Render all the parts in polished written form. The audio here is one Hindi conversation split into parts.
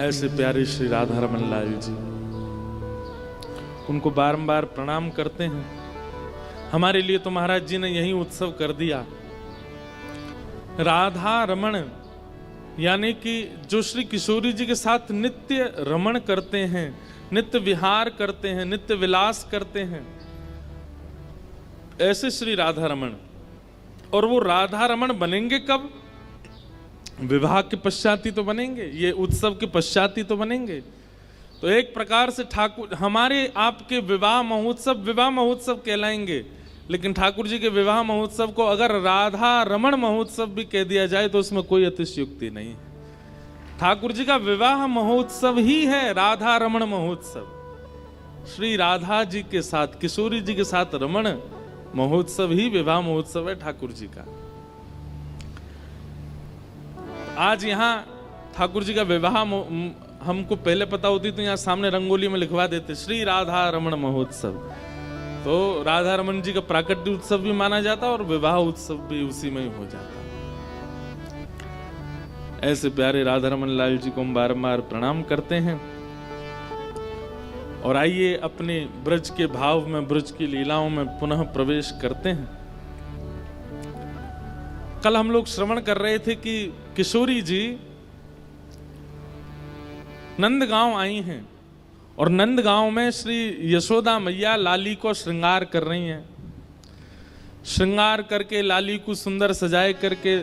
ऐसे प्यारे श्री राधा रमन लाल जी, उनको बारंबार प्रणाम करते हैं। हमारे लिए तो महाराज जी ने यही उत्सव कर दिया। राधा रमन यानी कि जो श्री किशोरी जी के साथ नित्य रमण करते हैं, नित्य विहार करते हैं, नित्य विलास करते हैं, ऐसे श्री राधा रमन। और वो राधा रमन बनेंगे कब? विवाह के पश्चात ही तो बनेंगे, ये उत्सव के पश्चात ही तो बनेंगे। तो एक प्रकार से ठाकुर हमारे आपके विवाह महोत्सव कहलाएंगे, लेकिन ठाकुर जी के विवाह महोत्सव को अगर राधा रमण महोत्सव भी कह दिया जाए तो उसमें कोई अतिशयोक्ति नहीं है। ठाकुर जी का विवाह महोत्सव ही है राधा रमण महोत्सव। श्री राधा जी के साथ, किशोरी जी के साथ रमण महोत्सव ही विवाह महोत्सव है ठाकुर जी का। आज यहाँ ठाकुर जी का विवाह हमको पहले पता होती तो यहाँ सामने रंगोली में लिखवा देते श्री राधा रमण महोत्सव, तो राधा रमन जी का प्राकट्य उत्सव भी माना जाता और विवाह उत्सव भी उसी में ही हो जाता। ऐसे प्यारे राधा रमन लाल जी को हम बारंबार प्रणाम करते हैं। और आइए अपने ब्रज के भाव में, ब्रज की लीलाओं में पुनः प्रवेश करते हैं। कल हम लोग श्रवण कर रहे थे कि किशोरी जी नंदगांव आई हैं और नंदगांव में श्री यशोदा मैया लाली को श्रृंगार कर रही हैं। श्रृंगार करके लाली को सुंदर सजाए करके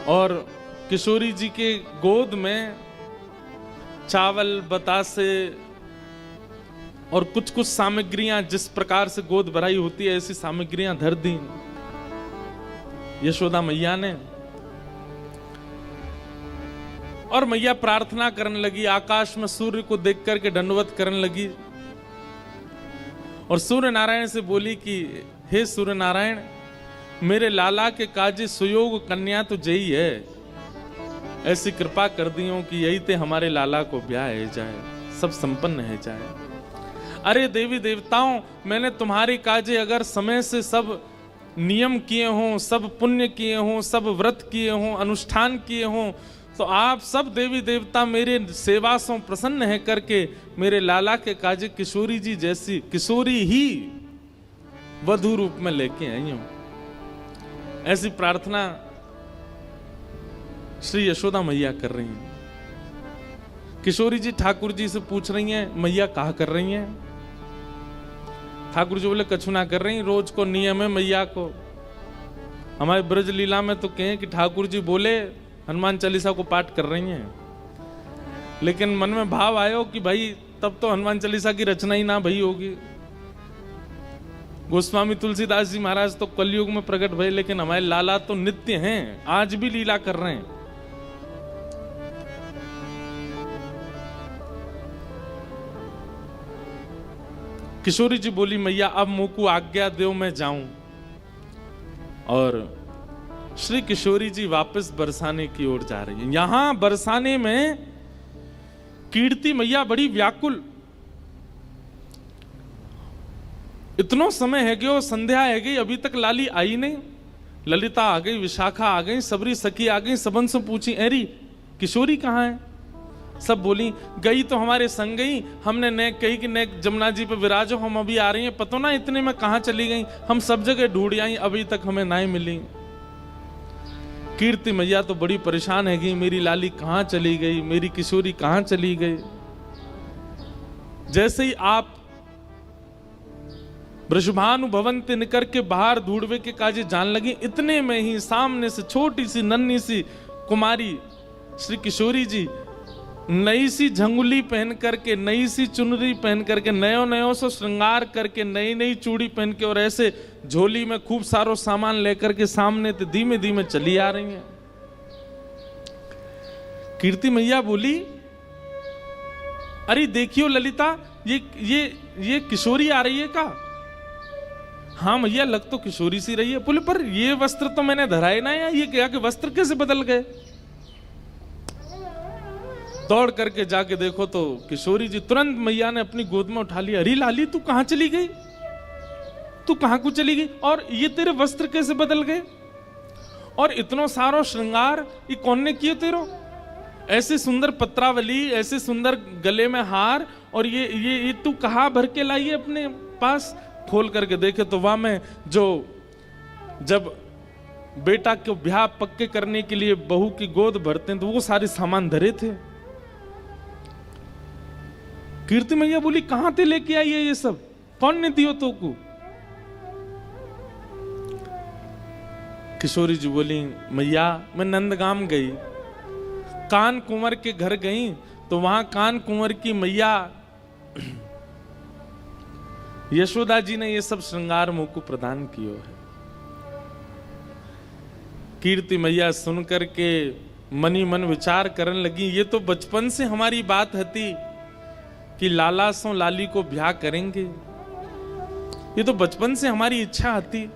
और किशोरी जी के गोद में चावल, बतासे और कुछ कुछ सामग्रियां, जिस प्रकार से गोद भराई होती है ऐसी सामग्रियां धर दी यशोदा मैया ने। और मैया प्रार्थना करने लगी, आकाश में सूर्य को देख करके दंडवत करने लगी और सूर्य नारायण से बोली कि हे सूर्य नारायण, मेरे लाला के काजे सुयोग कन्या तो जई है, ऐसी कृपा कर दियो कि यही ते हमारे लाला को ब्याह है जाए, सब संपन्न है जाए। अरे देवी देवताओं, मैंने तुम्हारे काजे अगर समय से सब नियम किए हों, सब पुण्य किए हों, सब व्रत किए हों, अनुष्ठान किए हों, तो आप सब देवी देवता मेरे सेवा से प्रसन्न है करके मेरे लाला के काजे किशोरी जी जैसी किशोरी ही वधू रूप में लेके आई हूं। ऐसी प्रार्थना श्री यशोदा मैया कर रही हैं। किशोरी जी ठाकुर जी से पूछ रही हैं, मैया कहा कर रही हैं? ठाकुर जी बोले कछु ना कर रही, रोज को नियम है मैया को। हमारे ब्रज लीला में तो कहें कि ठाकुर जी बोले हनुमान चालीसा को पाठ कर रही हैं, लेकिन मन में भाव आयो कि भाई तब तो हनुमान चालीसा की रचना ही ना भई होगी। गोस्वामी तुलसीदास जी महाराज तो कलयुग में प्रकट भये, लेकिन हमारे लाला तो नित्य हैं, आज भी लीला कर रहे हैं। किशोरी जी बोली, मैया अब मुझको आज्ञा दो मैं जाऊं। और श्री किशोरी जी वापस बरसाने की ओर जा रही है। यहां बरसाने में कीर्ति मैया बड़ी व्याकुल, इतनो समय है गयो, संध्या है गई, अभी तक लाली आई नहीं। ललिता आ गई, विशाखा आ गई, सबरी सखी आ गई, सबन से पूछी अरे किशोरी कहाँ है? सब बोली गई तो हमारे संग गई, हमने ने कही कि ने जमुना जी पे विराजो, हम अभी आ रही हैं, पतो ना इतने में कहाँ चली गई, हम सब जगह ढूंढ आई, अभी तक हमें नहीं मिली। कीर्ति मैया तो बड़ी परेशान है कि मेरी लाली कहाँ चली गई, मेरी किशोरी कहाँ चली गई। जैसे ही आप वृषभानु भवन ते निकर के बाहर ढूंढवे के काजे जान लगी, इतने में ही सामने से छोटी सी नन्ही सी कुमारी श्री किशोरी जी नई सी झंगुली पहन करके, नई सी चुनरी पहन करके, नयो नयो से श्रृंगार करके, नई नई चूड़ी पहन के और ऐसे झोली में खूब सारो सामान लेकर के सामने तो धीमे धीमे चली आ रही हैं। कीर्ति मैया बोली, अरे देखियो ललिता, ये किशोरी आ रही है का? हाँ मैया, लग तो किशोरी सी रही है। बोले पर ये वस्त्र तो मैंने धराए ना, ये क्या कि वस्त्र कैसे बदल गए? दौड़ करके जाके देखो तो किशोरी जी तुरंत मैया ने अपनी गोद में उठा लिया। अरे लाली तू कहां चली गई, तू कहां को चली गई, और ये तेरे वस्त्र कैसे बदल गए, और इतनो सारो श्रृंगार ये कौन ने किए तेरो? ऐसे सुंदर पत्रावली, ऐसे सुंदर गले में हार, और ये तू कहाँ भर के लाई है अपने पास? खोल करके देखे तो वहां में जो जब बेटा को ब्याह पक्के करने के लिए बहू की गोद भरते हैं तो वो सारे सामान धरे थे। कीर्ति मैया बोली कहां ते लेके आई है ये सब, कौन ने दियो तो को? किशोरी जी बोली मैया मैं नंदगाम गई, कान कुंवर के घर गई, तो वहां कान कुंवर की मैया यशोदा जी ने ये सब श्रृंगार मुझ को प्रदान किया है। कीर्ति मैया सुन करके मनी मन विचार करने लगी, ये तो बचपन से हमारी बात हती कि लाला सो लाली को ब्याह करेंगे, ये तो बचपन से हमारी इच्छा हती।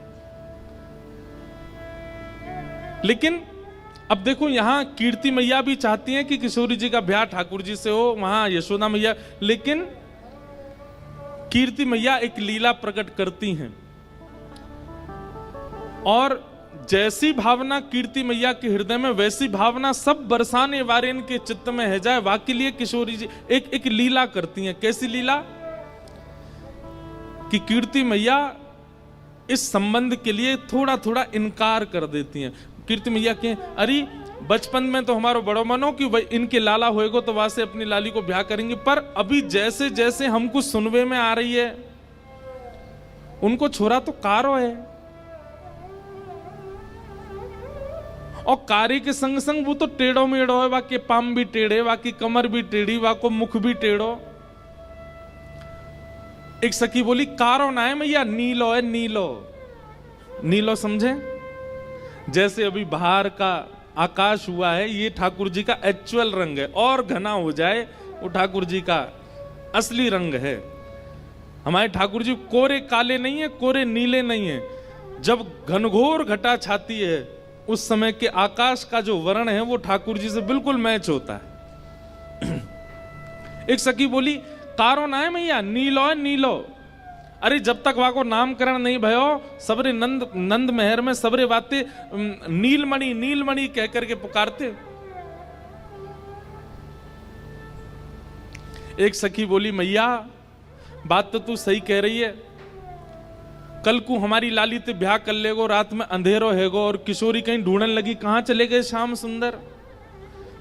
लेकिन अब देखो यहां कीर्ति मैया भी चाहती हैं कि किशोरी जी का ब्याह ठाकुर जी से हो, वहां यशोदा मैया, लेकिन कीर्ति मैया एक लीला प्रकट करती हैं, और जैसी भावना कीर्ति मैया के हृदय में वैसी भावना सब बरसाने वारेन के चित्त में है जाए। वाकई लिए किशोरी जी एक लीला करती हैं। कैसी लीला? कि कीर्ति मैया इस संबंध के लिए थोड़ा थोड़ा इनकार कर देती हैं। कीर्ति मैया के अरे बचपन में तो हमारो बड़ो मनो कि भाई इनके लाला होएगो तो वहां से अपनी लाली को ब्याह करेंगे, पर अभी जैसे जैसे हमको सुनवे में आ रही है उनको छोरा तो कारो है, और कार्य के संग संग वो तो टेढ़ो मेढ़ो है, वाके पाम भी टेढ़े, वाकी कमर भी टेढ़ी, वाको मुख भी टेढ़ो। एक सखी बोली कारो ना है मैया, नीलो है, नीलो। नीलो समझे? जैसे अभी बाहर का आकाश हुआ है, ये ठाकुर जी का एक्चुअल रंग है, और घना हो जाए वो ठाकुर जी का असली रंग है। हमारे ठाकुर जी कोरे काले नहीं है, कोरे नीले नहीं है। जब घनघोर घटा छाती है उस समय के आकाश का जो वर्ण है वो ठाकुर जी से बिल्कुल मैच होता है। एक सखी बोली कारो ना है मैया, नीलो है, नीलो। अरे जब तक वाको नामकरण नहीं भयो, सबरे नंद महर में सबरे बातें नीलमणि नीलमणि कह करके पुकारते। एक सखी बोली मैया बात तो तू सही कह रही है, कल को हमारी लाली ते ब्याह कर लेगो, रात में अंधेरो हैगो, और किशोरी कहीं ढूंढने लगी कहां चले गए श्याम सुंदर,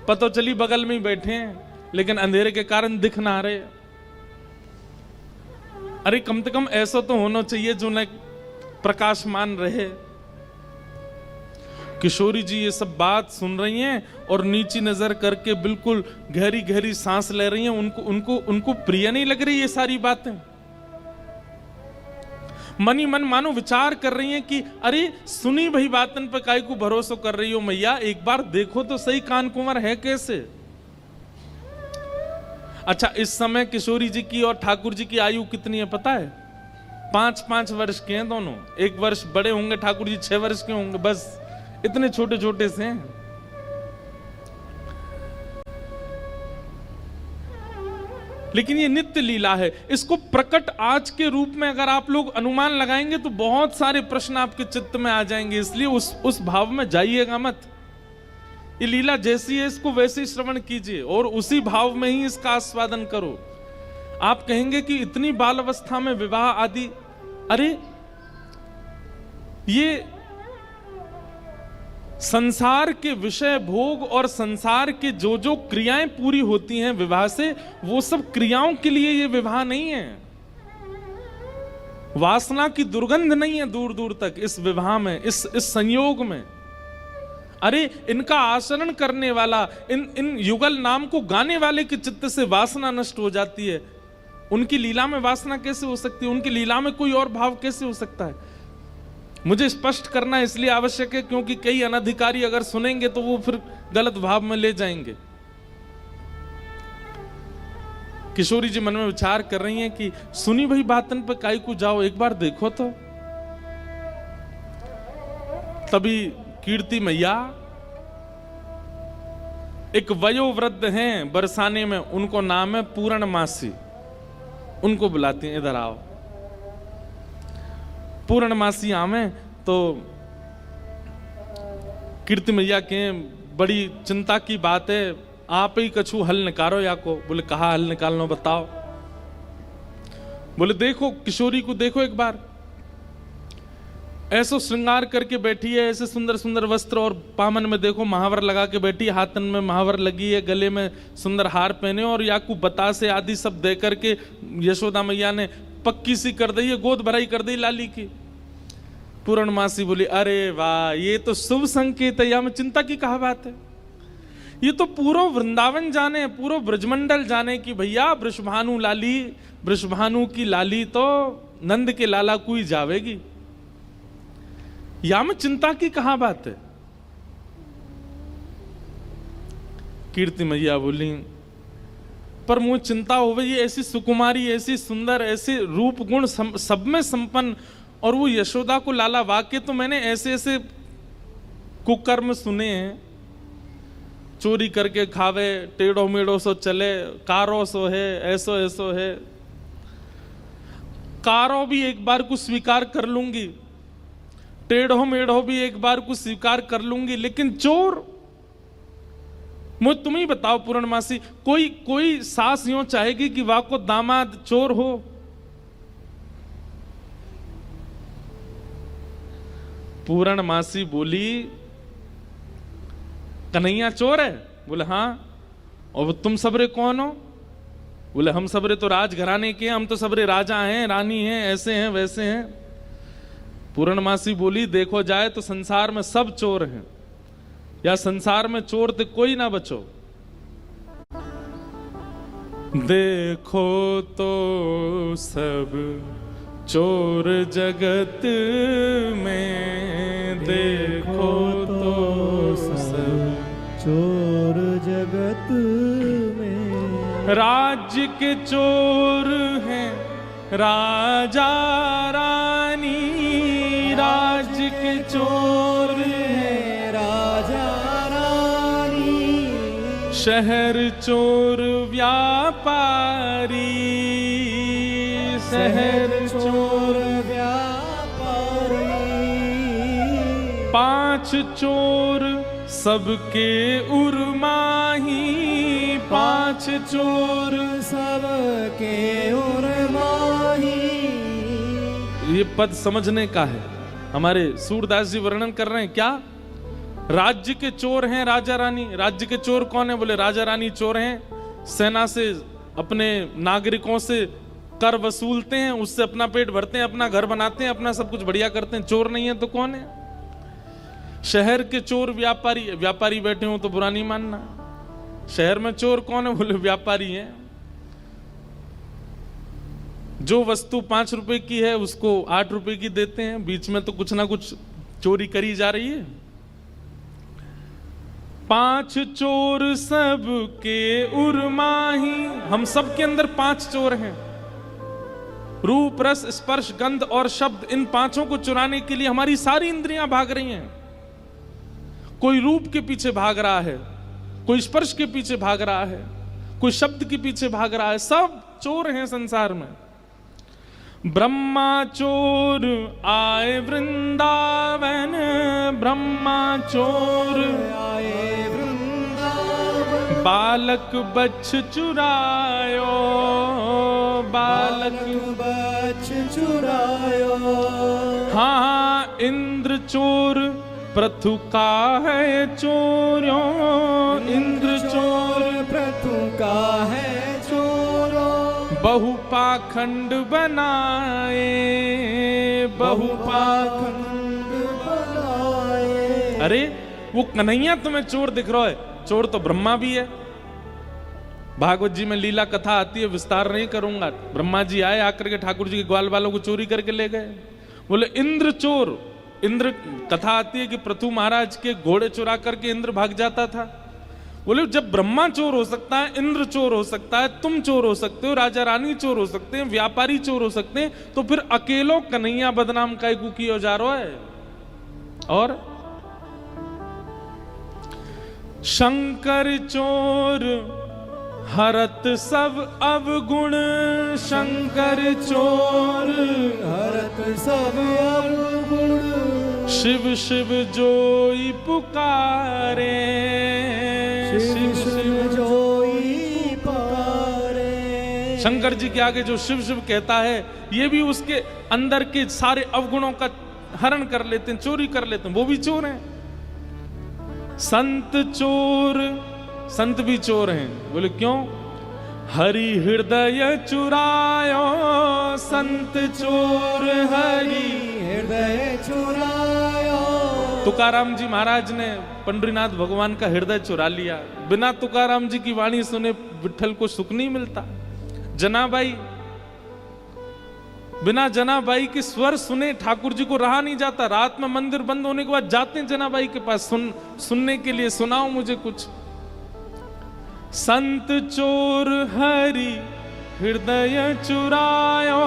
पतो चली बगल में ही बैठे हैं लेकिन अंधेरे के कारण दिख ना रहे। अरे कम से कम ऐसा तो होना चाहिए जो न प्रकाशमान रहे। किशोरी जी ये सब बात सुन रही हैं और नीची नजर करके बिल्कुल गहरी गहरी सांस ले रही हैं। उनको प्रिय नहीं लग रही ये सारी बातें। मनी मन मानो विचार कर रही हैं कि अरे सुनी भई बातन पे काहे को भरोसा कर रही हो मैया, एक बार देखो तो सही कान कुंवर है कैसे। अच्छा इस समय किशोरी जी की और ठाकुर जी की आयु कितनी है पता है? 5-5 वर्ष के हैं दोनों। 1 वर्ष बड़े होंगे ठाकुर जी, 6 वर्ष के होंगे, बस इतने छोटे छोटे से हैं। लेकिन ये नित्य लीला है। इसको प्रकट आज के रूप में अगर आप लोग अनुमान लगाएंगे तो बहुत सारे प्रश्न आपके चित्त में आ जाएंगे, इसलिए उस भाव में जाइएगा मत। ये लीला जैसी है इसको वैसे ही श्रवण कीजिए और उसी भाव में ही इसका आस्वादन करो। आप कहेंगे कि इतनी बाल अवस्था में विवाह आदि, अरे ये संसार के विषय भोग और संसार के जो जो क्रियाएं पूरी होती हैं विवाह से, वो सब क्रियाओं के लिए ये विवाह नहीं है। वासना की दुर्गंध नहीं है दूर दूर तक इस विवाह में, इस संयोग में। अरे इनका आचरण करने वाला, इन युगल नाम को गाने वाले के चित्त से वासना नष्ट हो जाती है। उनकी लीला में वासना कैसे हो सकती है? उनकी लीला में कोई और भाव कैसे हो सकता है? मुझे स्पष्ट करना इसलिए आवश्यक है क्योंकि कई अनधिकारी अगर सुनेंगे तो वो फिर गलत भाव में ले जाएंगे। किशोरी जी मन में विचार कर रही हैं कि सुनी भाई बातन पे काई को जाओ, एक बार देखो तो। तभी कीर्ति मैया एक वयोवृद्ध हैं बरसाने में, उनको नाम है पूर्णमासी, उनको बुलाती हैं, इधर आओ। पूर्णमासी आवे तो कीर्ति मैया के बड़ी चिंता की बात है, आप ही कछु हल निकालो या को। बोले कहा हल निकालना बताओ। बोले देखो किशोरी को देखो एक बार, ऐसो श्रृंगार करके बैठी है, ऐसे सुंदर सुंदर वस्त्र और पामन में देखो महावर लगा के बैठी है, हाथन में महावर लगी है, गले में सुंदर हार पहने, और याकू बतासे आदि सब दे करके यशोदा मैया ने पक्की सी कर दी है, गोद भराई कर दी लाली की। पूर्णमासी बोली अरे वाह, ये तो शुभ संकेत है, या में चिंता की कहा बात है। ये तो पूरा वृंदावन जाने, पूरा ब्रजमंडल जाने की भैया वृषभानु लाली, वृषभानु की लाली तो नंद के लाला को ही जावेगी, या में चिंता की कहां बात है। कीर्ति मैया बोली पर मुझे चिंता हो गई, ऐसी सुकुमारी, ऐसी सुंदर, ऐसे रूप गुण सब में संपन्न, और वो यशोदा को लाला, वाक्य तो मैंने ऐसे ऐसे कुकर्म सुने हैं, चोरी करके खावे, टेढ़ो मेढ़ो सो चले, कारो सो है, ऐसो ऐसो है। कारो भी एक बार को स्वीकार कर लूंगी, टेढ़ो मेढ़ो भी एक बार को स्वीकार कर लूंगी, लेकिन चोर, मुझे तुम ही बताओ पूर्णमासी, कोई सास यूं चाहेगी कि वाह को दामाद चोर हो? पूर्णमासी बोली कन्हैया चोर है? बोले हाँ। और तुम सबरे कौन हो? बोले हम सबरे तो राजघराने के हैं, हम तो सबरे राजा हैं, रानी हैं, ऐसे हैं वैसे हैं। पूर्णमासी बोली देखो जाए तो संसार में सब चोर हैं, या संसार में चोर तो कोई ना बचो। देखो तो सब चोर जगत में, देखो तो सब चोर जगत में। राज्य के चोर हैं राजा रानी, राज्य के चोर हैं राजा रानी, शहर चोर व्यापारी, शहर चोर व्यापारी। पांच चोर सबके उर्माही, पांच चोर सबके उर्माही। ये पद समझने का है, हमारे सूरदास जी वर्णन कर रहे हैं क्या? राज्य के चोर हैं राजा रानी। राज्य के चोर कौन है? बोले राजा रानी चोर हैं, सेना से अपने नागरिकों से कर वसूलते हैं, उससे अपना पेट भरते हैं, अपना घर बनाते हैं, अपना सब कुछ बढ़िया करते हैं। चोर नहीं है तो कौन है? शहर के चोर व्यापारी। व्यापारी बैठे हो तो बुरा नहीं मानना। शहर में चोर कौन है? बोले व्यापारी हैं। जो वस्तु 5 रुपए की है उसको 8 रुपए की देते हैं, बीच में तो कुछ ना कुछ चोरी करी जा रही है। 5 चोर सबके उर्माही। हम सब के अंदर 5 चोर हैं, रूप रस स्पर्श गंध और शब्द। इन 5 को चुराने के लिए हमारी सारी इंद्रियां भाग रही हैं। कोई रूप के पीछे भाग रहा है, कोई स्पर्श के पीछे भाग रहा है, कोई शब्द के पीछे भाग रहा है। सब चोर हैं संसार में। ब्रह्मा चोर आए वृंदावन, ब्रह्मा चोर आए वृंदावन। बालक बच्छ चुरायो, बालक बच्छ चुरायो। हाँ इंद्र चोर प्रथु का है चोरों, इंद्र चोर प्रथु का है चोरों। बहुपाखंड बनाए, बहुपाखंड बनाए। अरे वो कन्हैया तुम्हें चोर दिख रहा है, चोर तो ब्रह्मा भी है। भागवत जी में लीला कथा आती है, विस्तार नहीं करूंगा। ब्रह्मा जी आए, आकर के ठाकुर जी के ग्वाल वालों को चोरी करके ले गए। बोले इंद्र चोर। इंद्र कथा आती है कि पृथु महाराज के घोड़े चुरा करके इंद्र भाग जाता था। बोले जब ब्रह्मा चोर हो सकता है, इंद्र चोर हो सकता है, तुम चोर हो सकते हो, राजा रानी चोर हो सकते हैं, व्यापारी चोर हो सकते हैं, तो फिर अकेलो कन्हैया बदनाम काय को किया जा रहा है। और शंकर चोर हरत सब अवगुण, शंकर चोर हरत सब अवगुण। शिव शिव जोई पुकारे, शिव शिव जोई पुकारे। शंकर जी के आगे जो शिव शिव कहता है, ये भी उसके अंदर के सारे अवगुणों का हरण कर लेते हैं, चोरी कर लेते हैं, वो भी चोर हैं। संत चोर, संत भी चोर हैं। बोले क्यों? हरि हृदय चुरायो, संत चोर हरि हृदय चुरायो। तुकाराम जी महाराज ने पंडरीनाथ भगवान का हृदय चुरा लिया। बिना तुकाराम जी की वाणी सुने विठल को सुख नहीं मिलता। जनाबाई, बिना जनाबाई के स्वर सुने ठाकुर जी को रहा नहीं जाता। रात में मंदिर बंद होने के बाद जाते हैं जनाबाई के पास सुनने के लिए, सुनाओ मुझे कुछ। संत चोर हरि हृदय चुरायो,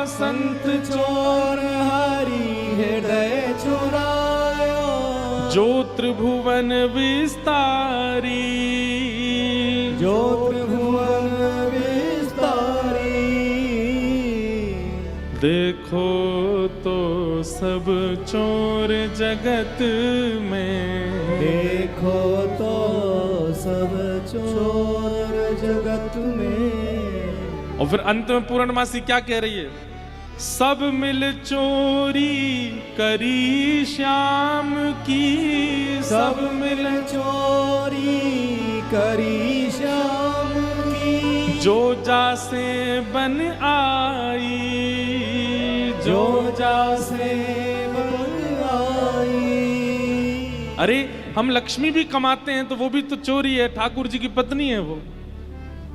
संत चोर हरि हृदय चुरायो। जो त्रिभुवन विस्तारी, जो त्रिभुवन विस्तारी। देखो तो सब चोर जगत में, देखो तो सब चोर जगत में। और फिर अंत में पूर्णमासी क्या कह रही है? सब मिल चोरी करी श्याम की, सब मिल चोरी करी श्याम की। जो जासे बन आई, जो जासे बन आई। अरे हम लक्ष्मी भी कमाते हैं तो वो भी तो चोरी है, ठाकुर जी की पत्नी है वो।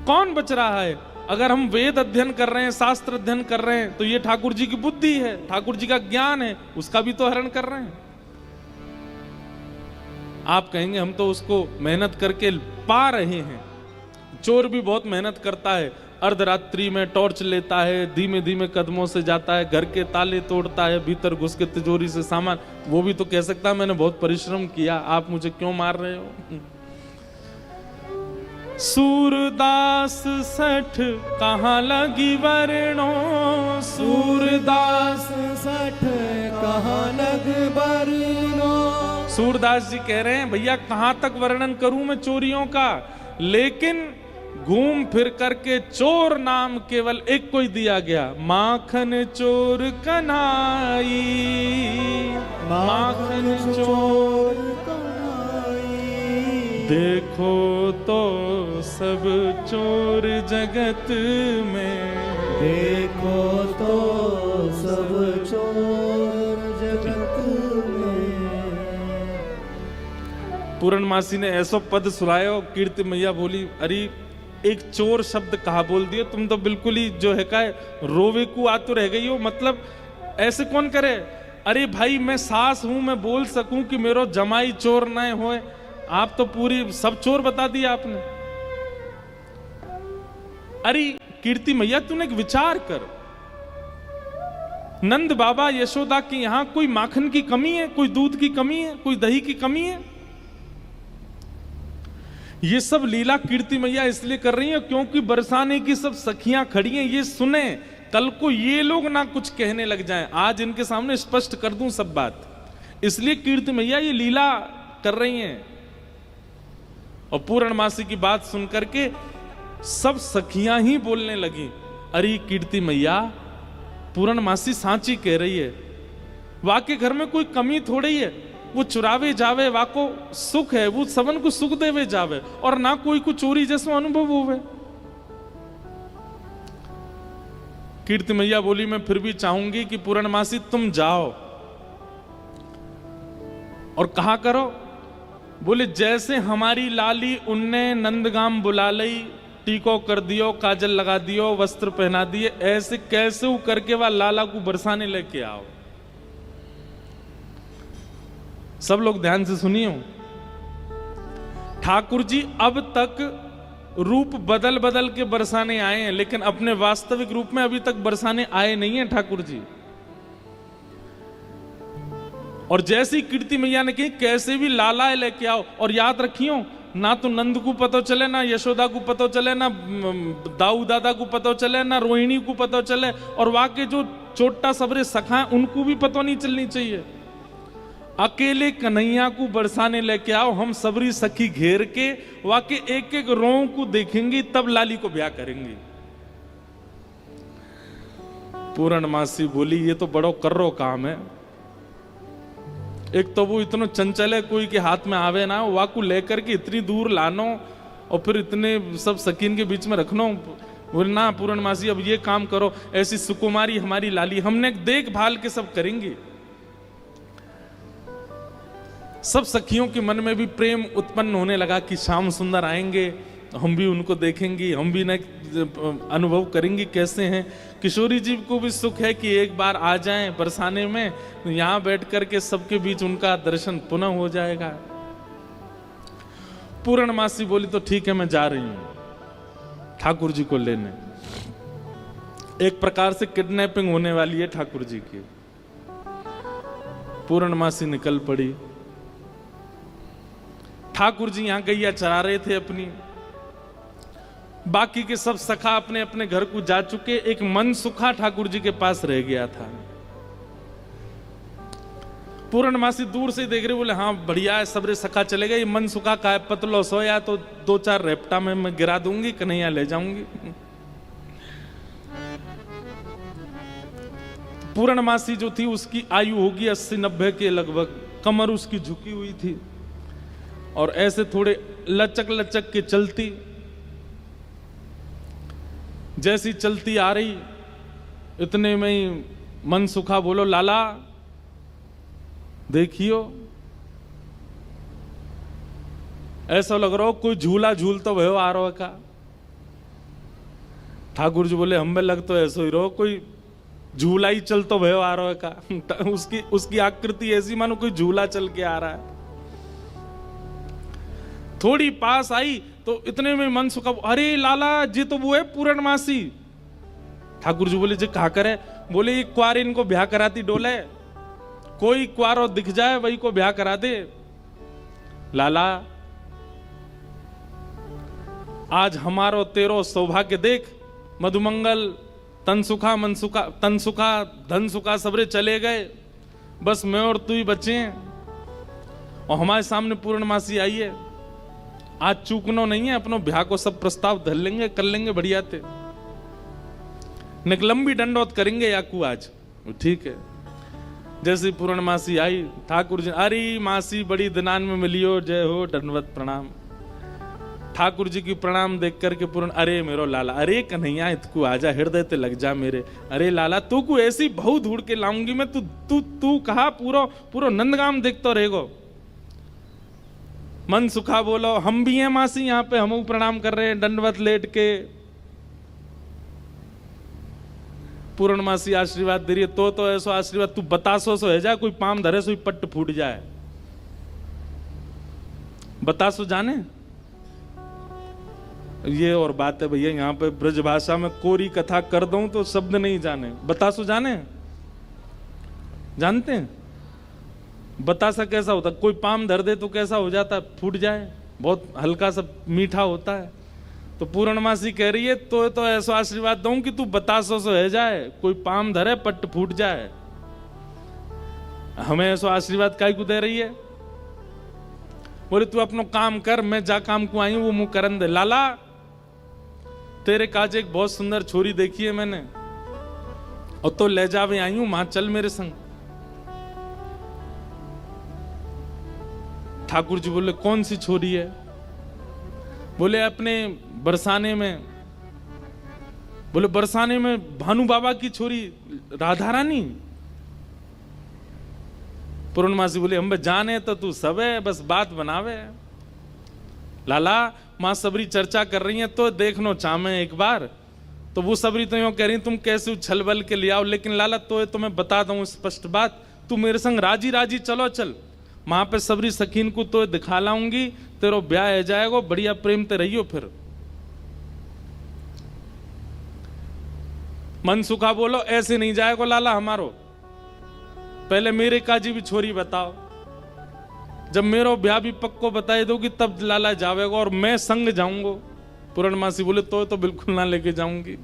कौन बच रहा है? अगर हम वेद अध्ययन कर रहे हैं, शास्त्र अध्ययन कर रहे हैं, तो ये ठाकुर जी की बुद्धि है, ठाकुर जी का ज्ञान है, उसका भी तो हरण कर रहे हैं। आप कहेंगे हम तो उसको मेहनत करके पा रहे हैं। चोर भी बहुत मेहनत करता है, अर्धरात्रि में टॉर्च लेता है, धीमे धीमे कदमों से जाता है, घर के ताले तोड़ता है, भीतर घुस के तिजोरी से सामान, वो भी तो कह सकता है मैंने बहुत परिश्रम किया, आप मुझे क्यों मार रहे हो? सूरदास सठ कहाँ लगी वरणो, सूरदास सठ कहाँ लग वरणो। सूरदास जी कह रहे हैं भैया कहां तक वर्णन करूं मैं चोरियों का, लेकिन घूम फिर करके चोर नाम केवल एक को ही दिया गया, माखन चोर कन्हाई, माखन चोर कन्हाई। देखो तो सब चोर जगत में, देखो तो सब चोर जगत में। पूर्णमासी ने ऐसा पद सुनायो, कीर्ति मैया बोली अरे एक चोर शब्द कहा बोल दिए, तुम तो बिल्कुल ही जो है का रोवे को आतुर रह गई हो। मतलब ऐसे कौन करे? अरे भाई मैं सास हूं, मैं बोल सकूं कि मेरो जमाई चोर न होए, आप तो पूरी सब चोर बता दिया आपने। अरे कीर्ति मैया तूने एक विचार कर, नंद बाबा यशोदा के यहां कोई माखन की कमी है, कोई दूध की कमी है, कोई दही की कमी है? ये सब लीला कीर्ति मैया इसलिए कर रही है क्योंकि बरसाने की सब सखियां खड़ी हैं, ये सुने, कल को ये लोग ना कुछ कहने लग जाएं। आज इनके सामने स्पष्ट कर दूं सब बात, इसलिए कीर्ति मैया ये लीला कर रही हैं। और पूर्णमासी की बात सुन करके सब सखियां ही बोलने लगी, अरे कीर्ति मैया पूर्णमासी सांची कह रही है, वाके घर में कोई कमी थोड़ी है, वो चुरावे जावे वाको सुख है, वो सबन को सुख देवे जावे, और ना कोई को चोरी जैसा अनुभव होवे। कीर्ति मैया बोली मैं फिर भी चाहूंगी कि पूर्णमासी तुम जाओ और कहा करो। बोले जैसे हमारी लाली उनने नंदगाम बुला लई, टीको कर दियो, काजल लगा दियो, वस्त्र पहना दिए, ऐसे कैसे करके वह लाला को बरसाने लेके आओ। सब लोग ध्यान से सुनियो, ठाकुर जी अब तक रूप बदल बदल के बरसाने आए हैं, लेकिन अपने वास्तविक रूप में अभी तक बरसाने आए नहीं हैं ठाकुर जी। और जैसी कीर्ति मैया ने कही कैसे भी लाला लेके आओ, और याद रखियो ना तो नंद को पता चले, ना यशोदा को पता चले, ना दाऊ दादा को पता चले, ना रोहिणी को पता चले, और वहां के जो छोटा सबरे सखा उनको भी पता नहीं चलनी चाहिए। अकेले कन्हैया को बरसाने लेके आओ, हम सबरी सखी घेर के वाके एक एक रों को देखेंगी, तब लाली को ब्याह करेंगी। पूर्णमासी बोली ये तो बड़ो कर्रो काम है। एक तो वो इतना चंचल है, कोई के हाथ में आवे ना, वाकू लेकर के इतनी दूर लानो और फिर इतने सब सकीन के बीच में रखनो। बोले ना पूर्णमासी अब ये काम करो, ऐसी सुकुमारी हमारी लाली, हमने देखभाल के सब करेंगे। सब सखियों के मन में भी प्रेम उत्पन्न होने लगा कि श्याम सुंदर आएंगे, हम भी उनको देखेंगे, हम भी न अनुभव करेंगे कैसे हैं। किशोरी जी को भी सुख है कि एक बार आ जाएं बरसाने में, यहाँ बैठ करके सबके बीच उनका दर्शन पुनः हो जाएगा। पूर्णमासी बोली तो ठीक है, मैं जा रही हूं ठाकुर जी को लेने। एक प्रकार से किडनैपिंग होने वाली है ठाकुर जी की। पूर्णमासी निकल पड़ी। ठाकुर जी यहां गैया चरा रहे थे अपनी, बाकी के सब सखा अपने अपने घर को जा चुके, एक मन सुखा ठाकुर जी के पास रह गया था। पूर्णमासी दूर से देख रहे, बोले हाँ बढ़िया है, सबरे सखा चले गए, ये मन सुखा का है, पतलो सोया तो 2-4 रेपटा में मैं गिरा दूंगी, कन्हैया ले जाऊंगी। पूर्णमासी जो थी उसकी आयु होगी 80-90 के लगभग, कमर उसकी झुकी हुई थी और ऐसे थोड़े लचक लचक के चलती। जैसी चलती आ रही इतने में ही मन सुखा बोलो लाला देखियो, ऐसा लग रहा हो कोई झूला झूल तो भयो आ रहा का। ठाकुर जी बोले हमें लग तो ऐसा ही रहो कोई झूला ही चल तो भयो आ रहा का। उसकी आकृति ऐसी मानो कोई झूला चल के आ रहा है। थोड़ी पास आई तो इतने में मन सुखा, अरे लाला जी तो वो है पूर्णमासी। ठाकुर जी बोले जी कहा करे? बोले ये क्वार इनको ब्याह कराती डोले, कोई क्वारो दिख जाए वही को ब्याह करा दे। लाला आज हमारो तेरो सौभाग्य देख, मधुमंगल तनसुखा मनसुखा तनसुखा धनसुखा सबरे चले गए, बस मैं और तू ही बचे हैं और हमारे सामने पूर्णमासी आई है। आज चूकनो नहीं है, अपनो ब्याह को सब प्रस्ताव धर लेंगे, कर लेंगे बढ़िया थे, लंबी दंडोत करेंगे याकू आज। ठीक है। जैसे पूर्णमासी आई, ठाकुर जी अरे मासी बड़ी दिनान में मिलियो, जय हो दंडवत प्रणाम। ठाकुर जी की प्रणाम देख करके पूर्ण, अरे मेरो लाला, अरे कन्हैया इतकू आजा, हृदय ते लग जा मेरे। अरे लाला तू को ऐसी बहु ढूंढ के लाऊंगी मैं, तू कहा पूरा नंदगाम देखते रहेगो। मन सुखा बोलो हम भी हैं मासी, यहाँ पे हम प्रणाम कर रहे हैं दंडवत लेट के। पूर्णमासी आशीर्वाद दे रही है, तो ऐसो आशीर्वाद तू बतासो सो है जा, कोई पाम धरे सो पट्ट फूट जाए। बतासो जाने ये और बात है भैया, यहाँ पे ब्रज भाषा में कोरी कथा कर दूं तो शब्द नहीं जाने। बतासो जाने, जानते हैं बतासा कैसा होता? कोई पाम धर दे तो कैसा हो जाता? फूट जाए, बहुत हल्का सा मीठा होता है। तो पूर्णमासी कह रही है तो ऐसा आशीर्वाद दूं कि तू बतासो सो है जाए, कोई पाम धरे पट्ट फूट जाए। हमें ऐसा आशीर्वाद काहे को दे रही है? बोले तू अपनो काम कर, मैं जा काम को आई हूं वो मुंह करन दे। लाला तेरे काज एक बहुत सुंदर छोरी देखी है मैंने, और तो ले जावे आई हूं, मां चल मेरे संग। ठाकुर जी बोले कौन सी छोरी है? बोले अपने बरसाने में। बोले बरसाने में भानु बाबा की छोरी राधा रानी? पूर्णमासी बोले हम जाने तो तू सब है, बस बात बनावे। लाला मां सबरी चर्चा कर रही है तो देखनो चामे एक बार। तो वो सबरी तो यूं कह रही तुम कैसे उछल बल के ले आओ, लेकिन लाला तो मैं बता दूं स्पष्ट बात, तू मेरे संग राजी राजी चलो चल, वहां पे सबरी सखीन को तो दिखा लाऊंगी, तेरो ब्याह हो जाएगा, बढ़िया प्रेम ते रहियो। फिर मन सुखा बोलो ऐसे नहीं जाएगा लाला हमारो, पहले मेरे काजी भी छोरी बताओ, जब मेरो ब्याह भी पक्को बताए दोगी तब लाला जावेगा और मैं संग जाऊंगा। पूर्णमासी बोले तो बिल्कुल ना लेके जाऊंगी।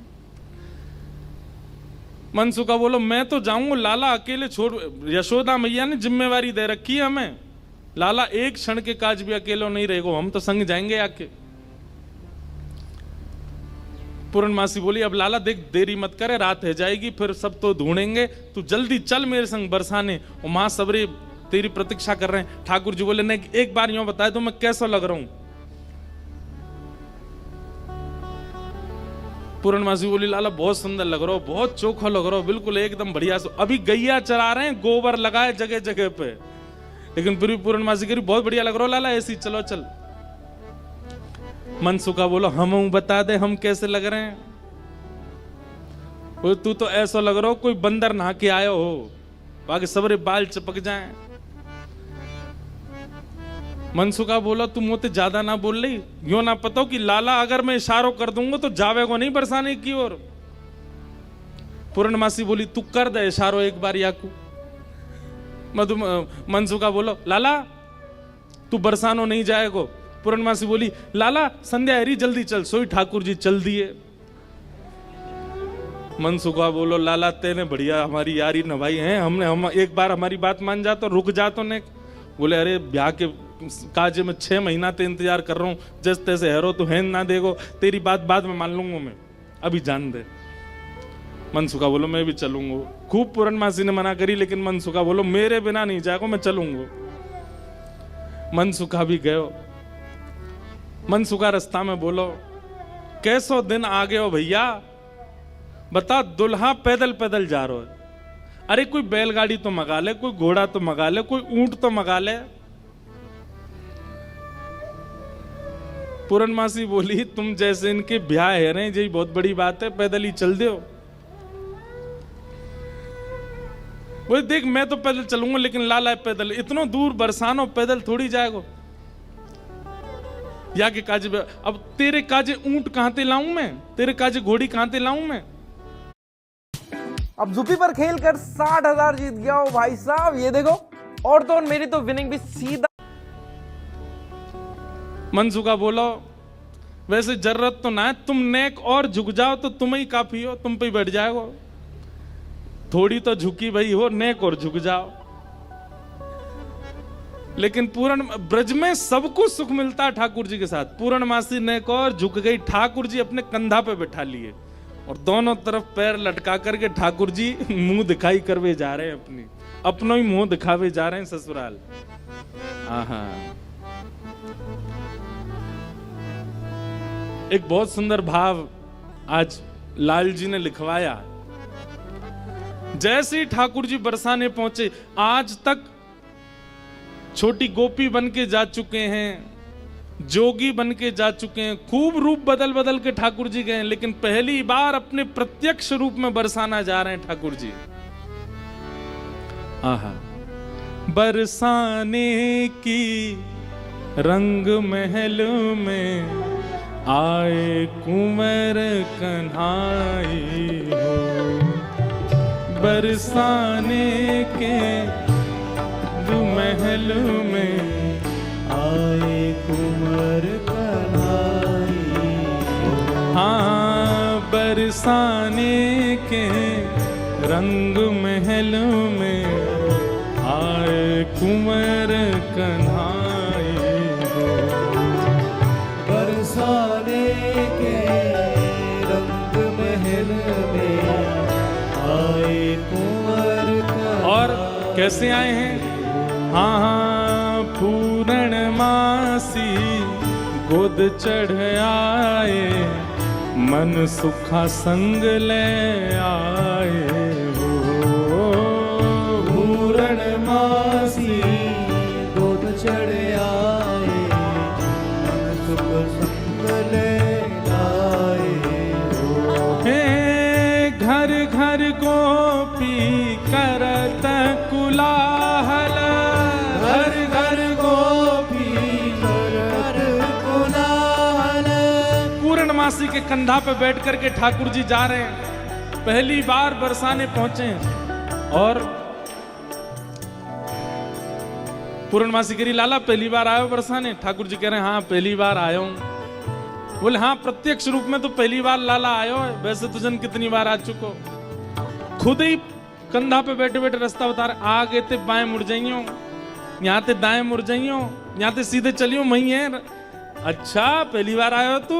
मनसुखा बोलो मैं तो जाऊंगा, लाला अकेले छोड़, यशोदा मैया ने जिम्मेवारी दे रखी है हमें, लाला एक क्षण के काज भी अकेले नहीं रहेगो, हम तो संग जाएंगे आके। पूर्णमासी बोली अब लाला देख देरी मत करे, रात है जाएगी, फिर सब तो ढूंढेंगे, तू जल्दी चल मेरे संग बरसाने, और मां सबरे तेरी प्रतीक्षा कर रहे हैं। ठाकुर जी बोले नहीं, एक बार यूं बताए तो मैं कैसा लग रहा हूं। पूर्णमासी बोली लाला बहुत सुंदर लग रहा हो, बहुत चोखा लग रहा हो, बिल्कुल एकदम बढ़िया। अभी गैया चरा रहे हैं, गोबर लगाए जगह जगह पे, लेकिन फिर भी पूर्णमासी कह रही बहुत बढ़िया लग रहा हो लाला, ऐसी चलो चल। मनसुखा बोलो हम बता दे हम कैसे लग रहे हैं। तू तो ऐसा लग रहा हो कोई बंदर नहा के आयो हो, बाकी सबरे बाल चिपक जाएं। मनसुखा बोला तू मोते ज्यादा ना बोल रही, यो ना पता कि लाला अगर मैं इशारों कर दूंगा तो जावे को नहीं बरसाने की ओर। पूर्णमासी बोली तू कर दे इशारों एक बार याकू। मनसुखा बोलो लाला तू बरसानो नहीं जाएगो। पूर्णमासी बोली लाला संध्या हरी जल्दी चल, सोई ठाकुर जी चल दिए। मनसुखा बोलो लाला तेने बढ़िया हमारी यारी नभाई है, हम एक बार हमारी बात मान जा तो रुक जा तो ने। बोले अरे ब्याह के काजे में 6 महीना ते इंतजार कर रहा हूं, जैसे तैसे हैरो तो है ना देगो, तेरी बात बाद में मान लूंगा मैं, अभी जान दे। मनसुखा बोलो मैं भी चलूंगा। खूब पूर्णमासी ने मना करी, लेकिन मनसुखा बोलो मेरे बिना नहीं जाएगा, मैं चलूंगा। मनसुखा भी गयो। मनसुखा रास्ता में बोलो कैसो दिन आ गए हो भैया, बता दुल्हा पैदल पैदल जा रहा है, अरे कोई बैलगाड़ी तो मंगा ले, कोई घोड़ा तो मंगा ले, कोई ऊंट तो मंगा ले। पूर्णमासी बोली तुम जैसे इनके ब्याह है रहे यही बहुत बड़ी बात है, पैदल ही चल दो। बोले देख मैं तो पैदल चलूंगा, लेकिन लाला पैदल इतना दूर बरसानो पैदल थोड़ी जाएगा। या के काजे अब तेरे काजे ऊंट कहां ते लाऊं मैं, तेरे काजे घोड़ी कहां ते लाऊं मैं। अब जुपी पर खेल कर 60,000 जीत गया हो भाई साहब, ये देखो। और तो और मेरी तो विनिंग भी सीधा। मनसुखा बोलो वैसे जरूरत तो ना है, तुम नेक और झुक जाओ तो तुम ही काफी हो, तुम पे बैठ जाओ। थोड़ी तो झुकी भाई हो, नेक और झुक जाओ। लेकिन पूर्ण ब्रज में सबको सुख मिलता है ठाकुर जी के साथ। पूर्णमासी नेक और झुक गई, ठाकुर जी अपने कंधा पे बैठा लिए और दोनों तरफ पैर लटका करके ठाकुर जी मुंह दिखाई करवे जा रहे हैं, अपना ही मुंह दिखावे जा रहे हैं ससुराल। आहा एक बहुत सुंदर भाव आज लाल जी ने लिखवाया। जैसे ही ठाकुर जी बरसाने पहुंचे, आज तक छोटी गोपी बन के जा चुके हैं, जोगी बन के जा चुके हैं, खूब रूप बदल बदल के ठाकुर जी गए, लेकिन पहली बार अपने प्रत्यक्ष रूप में बरसाना जा रहे हैं ठाकुर जी। आहा बरसाने की रंग महल में आए कुंवर कन्हाई हो, बरसाने के महल में आए कुंवर कन्हाई। हाँ बरसाने के रंग महल में आए कुंवर कन्हाई हो, बरसाने के रंग महल में आए कुंवर कन्हाई। और कैसे आए हैं? हाँ हाँ पूर्णमासी गोद चढ़ आए, मन सुखा संग ले आए हो। पूर्णमासी गोद चढ़ आए, मन सुख संग ले आए हो। हे घर घर गोपी करत कुलाहल, पूर्णमासी के कंधा पे बैठ करके ठाकुर जी जा रहे हैं, पहली बार बरसाने पहुंचे हैं। और पूर्णमासी कह रही लाला पहली बार आयो बरसाने? ठाकुर जी कह रहे हैं हाँ पहली बार आयो हूं। बोले हाँ प्रत्यक्ष रूप में तो पहली बार लाला आयो है, वैसे तो जन कितनी बार आ चुको। खुद ही कंधा पे बैठे बैठे रास्ता बता रहे, आगे ते बाएं मुड़ जाइयो, यहाँ ते दाएं मुड़ जाइयो, यहाँ ते सीधे चलियो, वही है। अच्छा पहली बार आयो तू?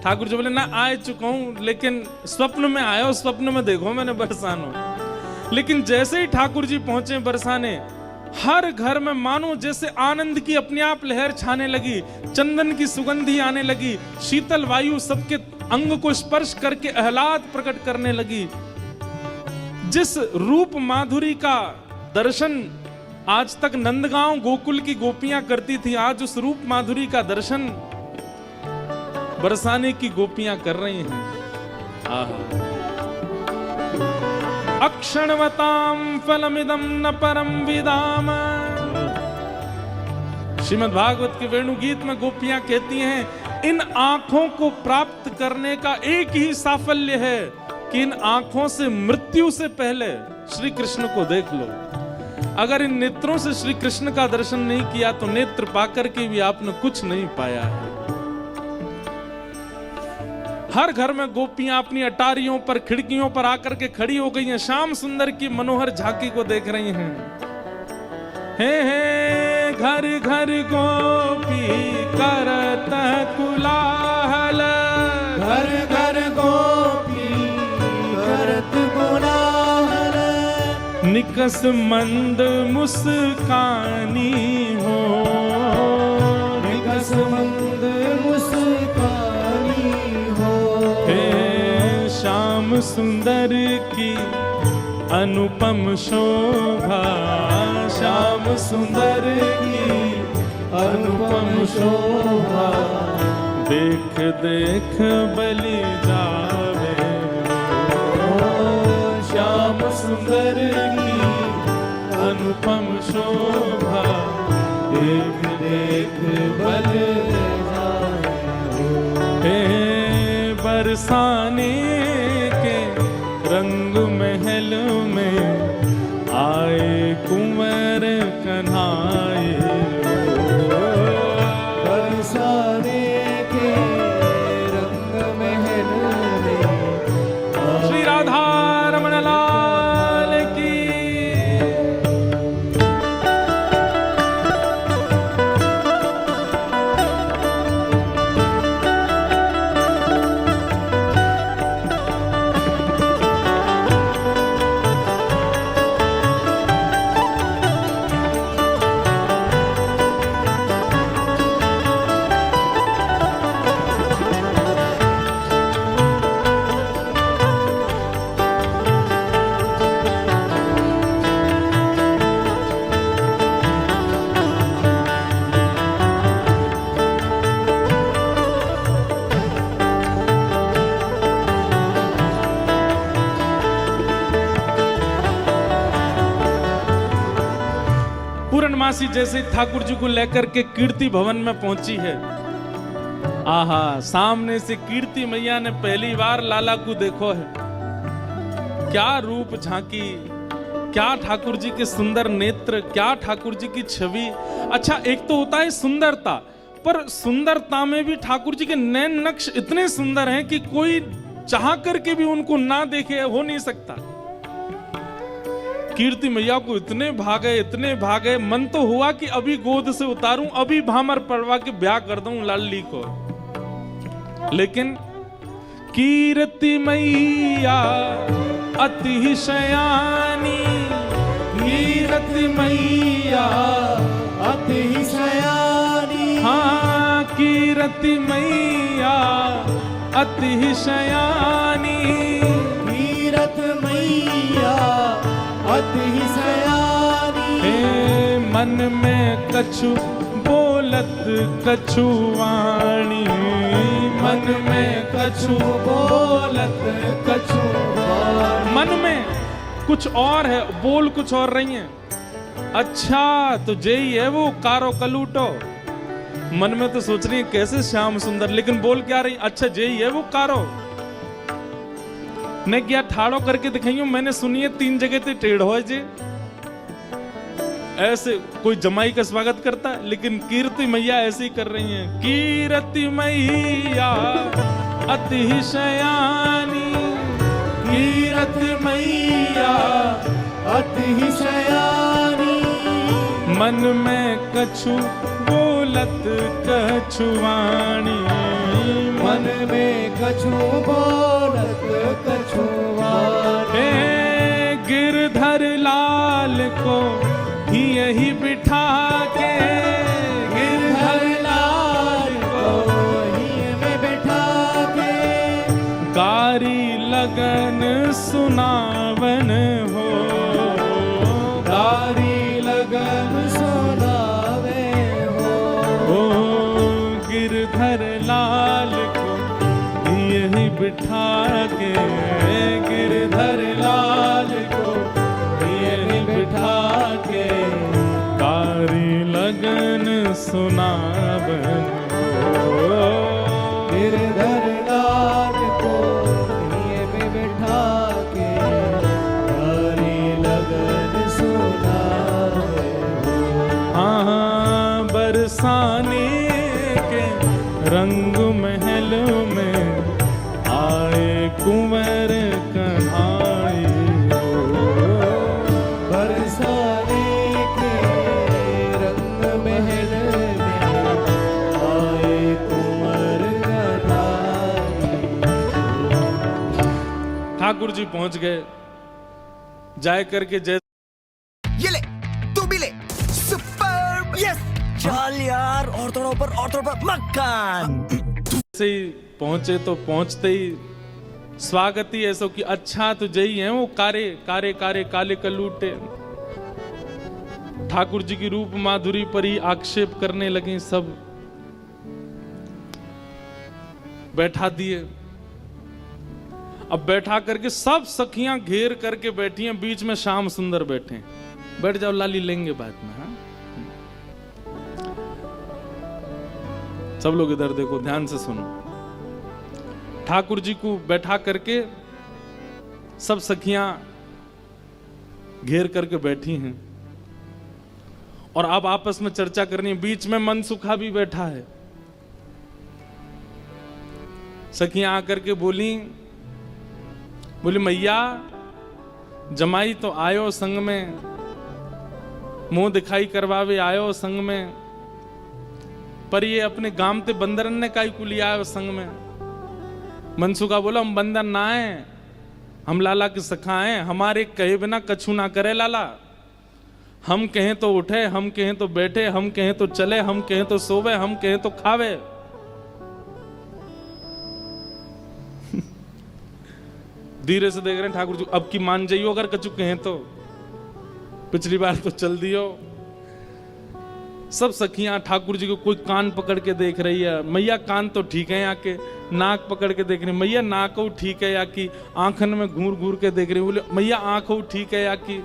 ठाकुर जी बोले ना आ चुका हूं, लेकिन स्वप्न में आयो, स्वप्न में देखो मैंने बरसानो। लेकिन जैसे ही ठाकुर जी पहुंचे बरसाने, हर घर में मानो जैसे आनंद की अपने आप लहर छाने लगी, चंदन की सुगंधी आने लगी, शीतल वायु सबके अंग को स्पर्श करके आह्लाद प्रकट करने लगी। जिस रूप माधुरी का दर्शन आज तक नंदगांव गोकुल की गोपियां करती थी, आज उस रूप माधुरी का दर्शन बरसाने की गोपियां कर रही हैं। आहा। अक्षणवताम फलमिदं न परम विदाम। श्रीमद् भागवत के वेणु गीत में गोपियां कहती हैं, इन आंखों को प्राप्त करने का एक ही साफल्य है कि इन आंखों से मृत्यु से पहले श्री कृष्ण को देख लो। अगर इन नेत्रों से श्री कृष्ण का दर्शन नहीं किया तो नेत्र पाकर के भी आपने कुछ नहीं पाया है। हर घर में गोपियां अपनी अटारियों पर, खिड़कियों पर आकर के खड़ी हो गई हैं, श्याम सुंदर की मनोहर झांकी को देख रही हैं। हे घर घर गोपी करत कुलाहल, घर घर गोपी करत कोलाहल, निकस मंद मुस्कानी हो, निकस मंद मुस्कानी हो। हे श्याम सुंदर की अनुपम शोभा, श्याम सुंदर की अनुपम शोभा, देख देख बलि जावे। श्याम सुंदर की अनुपम शोभा, देख देख बल जाए। हे बरसाने के रंग महल में आए कुंवर कन्हाए। बरसाने के रंग महल में श्री राधा रमण लाल की। पूर्णमासी जैसे ठाकुर जी को लेकर के कीर्ति भवन में पहुंची है। आहा, सामने से कीर्ति मैया ने पहली बार लाला को देखो है। क्या रूप झांकी, क्या ठाकुर जी के सुंदर नेत्र, क्या ठाकुर जी की छवि। अच्छा, एक तो होता है सुंदरता, पर सुंदरता में भी ठाकुर जी के नैन नक्श इतने सुंदर हैं कि कोई चाह करके भी उनको ना देखे हो नहीं सकता। कीर्ति मैया को इतने भागे, मन तो हुआ कि अभी गोद से उतारूं, अभी भामर पड़वा के ब्याह कर दूं लाली को। लेकिन कीर्ति मैया अति शयानी, कीर्ति मैया अति शयानी। हाँ, कीर्ति मैया अति शयानी। कीर्ति मैया अति शयानी। हे मन में कछु बोलत कछु वाणी, मन में कछु बोलत कछु वाणी। मन में कुछ और है, बोल कुछ और रही है। अच्छा, तो जेई है वो कारो कलूटो। मन में तो सोच रही है कैसे श्याम सुंदर, लेकिन बोल क्या रही, अच्छा जेई है वो कारो। ने क्या ठाड़ो करके दिखाइयो, मैंने सुनी है 3 जगह ते टेढ़ो है जे। ऐसे कोई जमाई का स्वागत करता है, लेकिन कीर्ति मैया ऐसे ही कर रही हैं। कीर्ति मैया अति शयानी, तीरथ मैया अति शयानी। मन में कछु बोलत कछु वाणी। मन में कछु बोलत कछु वाणी। गिरधर लाल को ही यही बिठा के। गिरधर लाल को ही में बिठा के। कारी लगन सुनावन हो। कारी लगन सुनावे हो। गिरधर लाल को यही बिठा के। गिरधर लाल को यही बिठा के। कारी लगन सुनावन हो। गिरधर लाल को ये में बिठा के। कारी लगन सुनावे हो। हाँ बरसाने के रंग महल में आए कुंवर कन्हाई हो। बरसाने के रंग महल में आए कुंवर कन्हाई। ठाकुर जी पहुंच गए। जाए करके जैसे ये ले, तू भी ले। सुपर यस, चल यार, और थोड़ा ऊपर मक्खन। ही पहुंचे तो पहुंचते ही स्वागत ही ऐसा कि अच्छा तो जई है वो कारे कारे कारे काले कलूटे। ठाकुर जी की रूप माधुरी पर ही आक्षेप करने लगे। सब बैठा दिए। अब बैठा करके सब सखियां घेर करके बैठी हैं। बीच में श्याम सुंदर बैठे। बैठ जाओ लाली, लेंगे बाद में। हाँ सब लोग इधर देखो, ध्यान से सुनो। ठाकुर जी को बैठा करके सब सखियां घेर करके बैठी हैं और अब आपस में चर्चा करनी है। बीच में मनसुखा भी बैठा है। सखियां आकर के बोली मैया जमाई तो आयो संग में, मुंह दिखाई करवावे आयो संग में, पर ये अपने गांव ते बंदरन ने काई को लिया है संग में। मनसुखा बोला हम बंदर ना है, हम लाला के सखा हैं। हमारे कहे बिना कछु ना करे लाला। हम कहें तो उठे, हम कहें तो बैठे, हम कहें तो चले, हम कहें तो सोवे, हम कहें तो खावे। धीरे से देख रहे हैं ठाकुर जी, अब की मान जाइयो अगर कछु कहें तो। पिछली बार तो चल दियो। सब सखियां ठाकुर जी को कोई कान पकड़ के देख रही है। मैया कान तो ठीक है, या के नाक पकड़ के देख रही है। मैया नाक ठीक है, या कि आंखन में घूर घूर के देख रही है। बोले मैया आंख ठीक है, या कि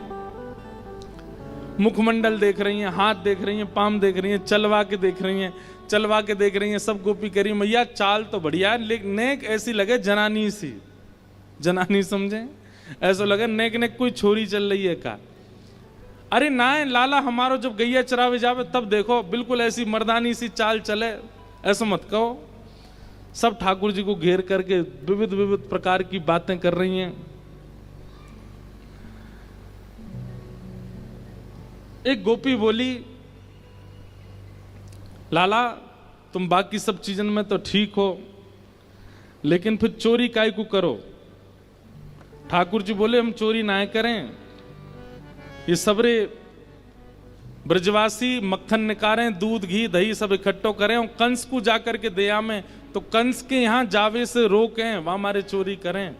मुखमंडल देख रही हैं, हाथ देख रही हैं, पाम देख रही हैं, चलवा के देख रही हैं, चलवा के देख रही हैं। सब गोपी करी मैया चाल तो बढ़िया, लेकिन नेक ऐसी लगे जनानी सी। जनानी समझे, ऐसा लगे नेक नेक कोई छोरी चल रही है का। अरे ना लाला, हमारो जब गैया चरावे जावे तब देखो बिल्कुल ऐसी मर्दानी सी चाल चले, ऐसा मत कहो। सब ठाकुर जी को घेर करके विविध विविध प्रकार की बातें कर रही हैं। एक गोपी बोली लाला तुम बाकी सब चीजन में तो ठीक हो, लेकिन फिर चोरी काय को करो। ठाकुर जी बोले हम चोरी ना करें। ये सबरे ब्रजवासी मक्खन निकालें, दूध घी दही सब इकट्ठो करें और कंस को जाकर के दया में, तो कंस के यहां जावे से रोकें, वहां हमारे चोरी करें।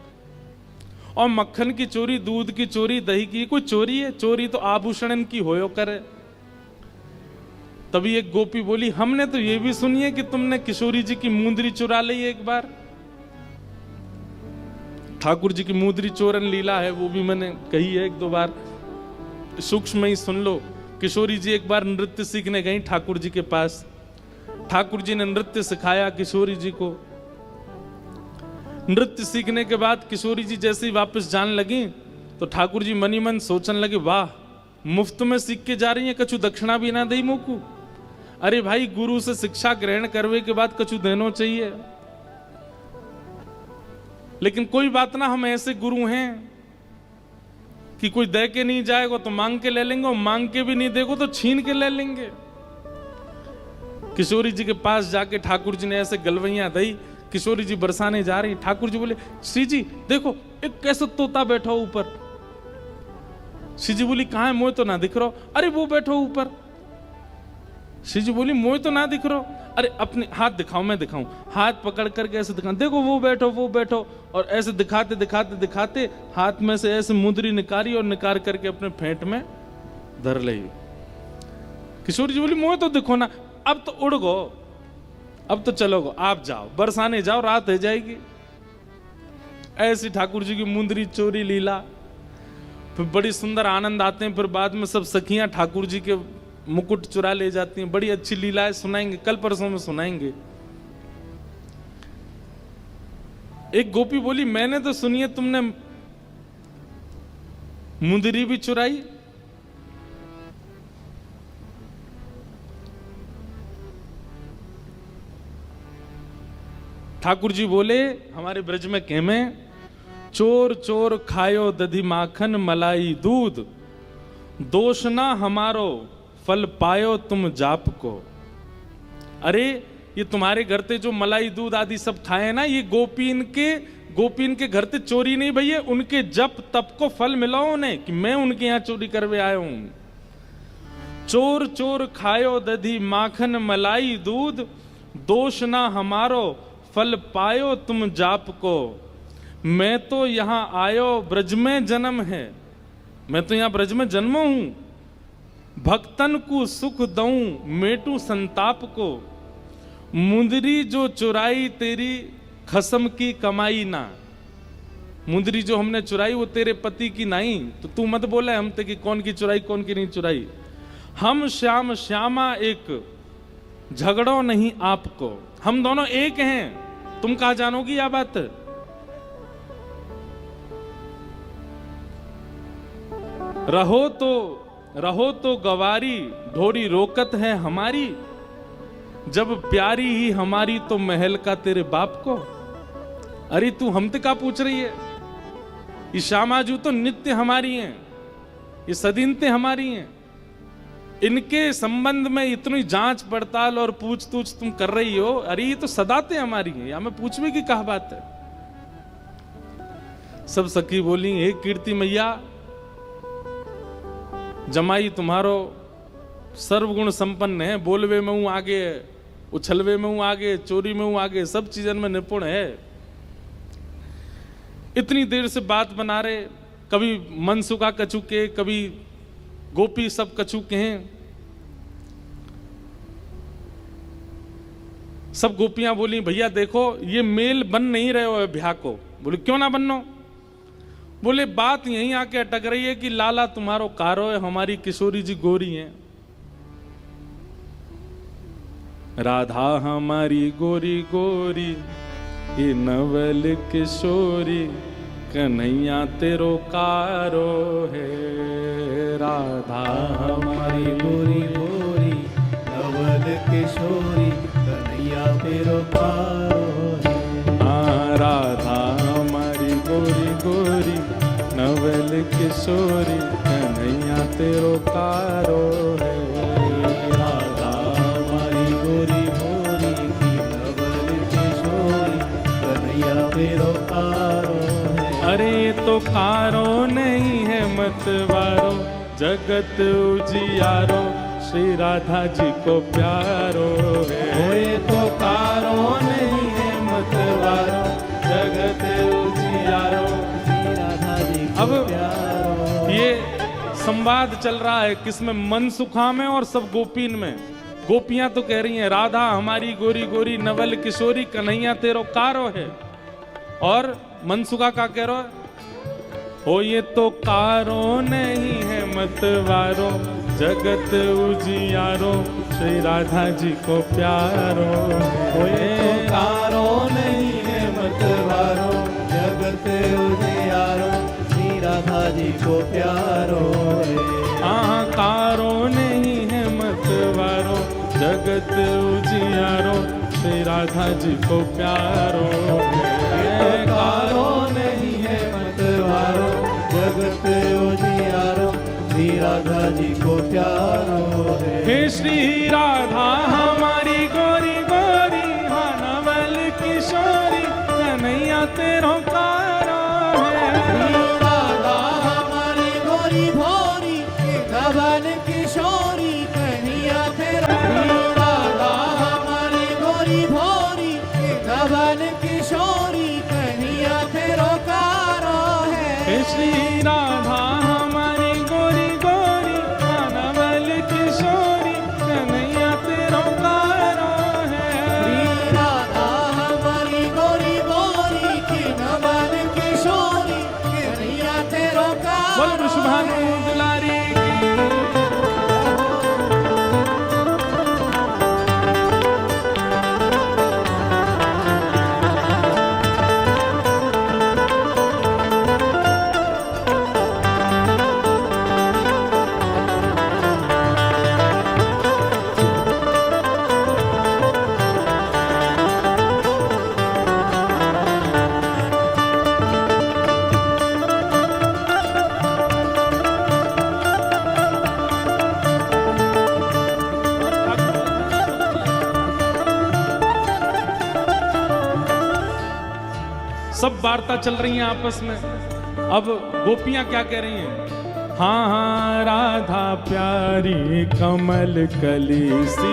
और मक्खन की चोरी, दूध की चोरी, दही की कोई चोरी है? चोरी तो आभूषण की होयो करे। तभी एक गोपी बोली हमने तो ये भी सुनी है कि तुमने किशोरी जी की मुंदरी चुरा ली एक बार। ठाकुर जी की मुंदरी चोरन लीला है, वो भी मैंने कही है एक दो बार, सूक्ष्म ही सुन लो। किशोरी जी एक बार नृत्य सीखने गई ठाकुर जी के पास। ठाकुर जी ने नृत्य सिखाया किशोरी जी को। नृत्य सीखने के बाद किशोरी जी जैसे ही वापस जाने लगी तो ठाकुर जी मनी मन सोचने लगे वाह, मुफ्त में सीख के जा रही है, कछु दक्षिणा भी ना दई मोकू। अरे भाई, गुरु से शिक्षा ग्रहण करने के बाद कछु देनो चाहिए। लेकिन कोई बात ना, हम ऐसे गुरु हैं कि कोई दे के नहीं जाएगा तो मांग के ले लेंगे, और मांग के भी नहीं देगो तो छीन के ले लेंगे। किशोरी जी के पास जाके ठाकुर जी ने ऐसे गलवैया दी, किशोरी जी बरसाने जा रही, ठाकुर जी बोले श्री जी देखो एक कैसे तोता बैठा ऊपर। श्री जी बोली कहां है, मोह तो ना दिख रहा। अरे वो बैठो ऊपर। श्री जी बोली मोह तो ना दिख रहा। अरे अपने हाथ दिखाओ, मैं दिखाऊं। हाथ पकड़ करके ऐसे दिखाओ, देखो वो बैठो वो बैठो, और ऐसे दिखाते दिखाते दिखाते हाथ में से ऐसे मुंदरी निकाली और निकाल करके अपने फेंट में धर ली। किशोरी जी बोली मोह तो दिखो ना। अब तो उड़ गो, अब तो चलो गो, आप जाओ बरसाने जाओ, रात हो जाएगी। ऐसी ठाकुर जी की मुंदरी चोरी लीला, फिर बड़ी सुंदर आनंद आते हैं। फिर बाद में सब सखियां ठाकुर जी के मुकुट चुरा ले जाती हैं। बड़ी अच्छी लीलाएं सुनाएंगे, कल परसों में सुनाएंगे। एक गोपी बोली मैंने तो सुनी है तुमने मुंदरी भी चुराई। ठाकुर जी बोले हमारे ब्रज में कहमे, चोर चोर खायो दधी माखन मलाई दूध, दोष ना हमारो फल पायो तुम जाप को। अरे ये तुम्हारे घर ते जो मलाई दूध आदि सब खाए ना, ये गोपीन के घर ते चोरी नहीं भैया, उनके जप तप को फल मिला उन्हें कि मैं उनके यहाँ चोरी करवे आया हूं। चोर चोर खायो दधी माखन मलाई दूध, दोष ना हमारो फल पायो तुम जाप को। मैं तो यहां आयो ब्रज में जन्म है, मैं तो यहां ब्रज में जन्म हूं। भक्तन को सुख दऊं मेटू संताप को, मुंदरी जो चुराई तेरी खसम की कमाई ना। मुंदरी जो हमने चुराई वो तेरे पति की नहीं, तो तू मत बोले हम ते कि कौन की चुराई कौन की नहीं चुराई। हम श्याम श्यामा एक, झगड़ो नहीं आपको। हम दोनों एक हैं, तुम कहा जानोगी यह बात। रहो तो गवारी, ढोरी रोकत है हमारी। जब प्यारी ही हमारी तो महल का तेरे बाप को। अरे तू हमसे क्या पूछ रही है? ये श्यामाजू तो नित्य हमारी हैं, ये सदीनते हमारी हैं। इनके संबंध में इतनी जांच पड़ताल और पूछ तूछ तुम कर रही हो। अरे ये तो सदाते हमारी हैं, या मैं पूछवे की कहा बात है। सब सखी बोली हे कीर्ति मैया, जमाई तुम्हारो सर्वगुण संपन्न है। बोलवे में हूं आगे, उछलवे में हूं आगे, चोरी में हूं आगे, सब चीजन में निपुण है। इतनी देर से बात बना रहे, कभी मनसुखा कछु के, कभी गोपी सब कछु के हैं। सब गोपियां बोली भैया देखो ये मेल बन नहीं रहे हो ब्याह को। बोले क्यों ना बनो? बोले बात यहीं आके अटक रही है कि लाला तुम्हारो कारो है, हमारी किशोरी जी गोरी हैं। राधा हमारी गोरी गोरी, ये नवल किशोरी, कन्हैया तेरो कारो है। राधा हमारी गोरी गोरी, नवल किशोरी, कन्हैया तेरो कारो है। राधा हमारी गोरी गोरी, नवल किशोरी, कन्हैया तेरो कारो है। राधा हमारी गोरी गोरी, नवल किशोरी, कन्हैया तेरो कारो है। अरे तो कारो नहीं है मतवारो, जगत उजियारो, श्री राधा जी को प्यारो है। ये तो कारो नहीं है मतवारो, जगत उजियारो, श्री राधा जी को अब प्यारो। ये संवाद चल रहा है किसमें? मनसुखा में और सब गोपीन में। गोपियां तो कह रही हैं राधा हमारी गोरी गोरी, नवल किशोरी, कन्हैया तेरो कारो है। और मनसुखा का कह रहा है हो ये तो कारो नहीं है मतवारो, जगत उजियारो, श्री राधा जी को प्यारो। हो ये तो कारो नहीं है मतवारो, जगत उजियारो, श्री राधा जी को प्यारो है। हाँ कारो नहीं है मतवारो, जगत उजियारो, श्री राधा जी को प्यारो है। ये तो कारो राधा जी को प्यारो है। हे श्री राधा हमारी गोरी गोरी, हाँ नवल किशोरी कन्हैया तेरो कारो है। श्री राधा हमारी गोरी भोरी, नवल किशोरी कन्हैया तेरो। श्री राधा हमारी गोरी भोरी, नवल किशोरी कन्हैया तेरो कारो है। हे श्री राधा हमारी गोरी गोरी, हाँ नवल किशोरी कन्हैया तेरो कारो है। श्री राधा हमारी गोरी गोरी की नवल किशोरी कन्हैया तेरो कारो। बोल वृषभानु दुलारी की। सब वार्ता चल रही है आपस में। अब गोपियां क्या कह रही हैं? हाँ हाँ राधा प्यारी कमल कली सी,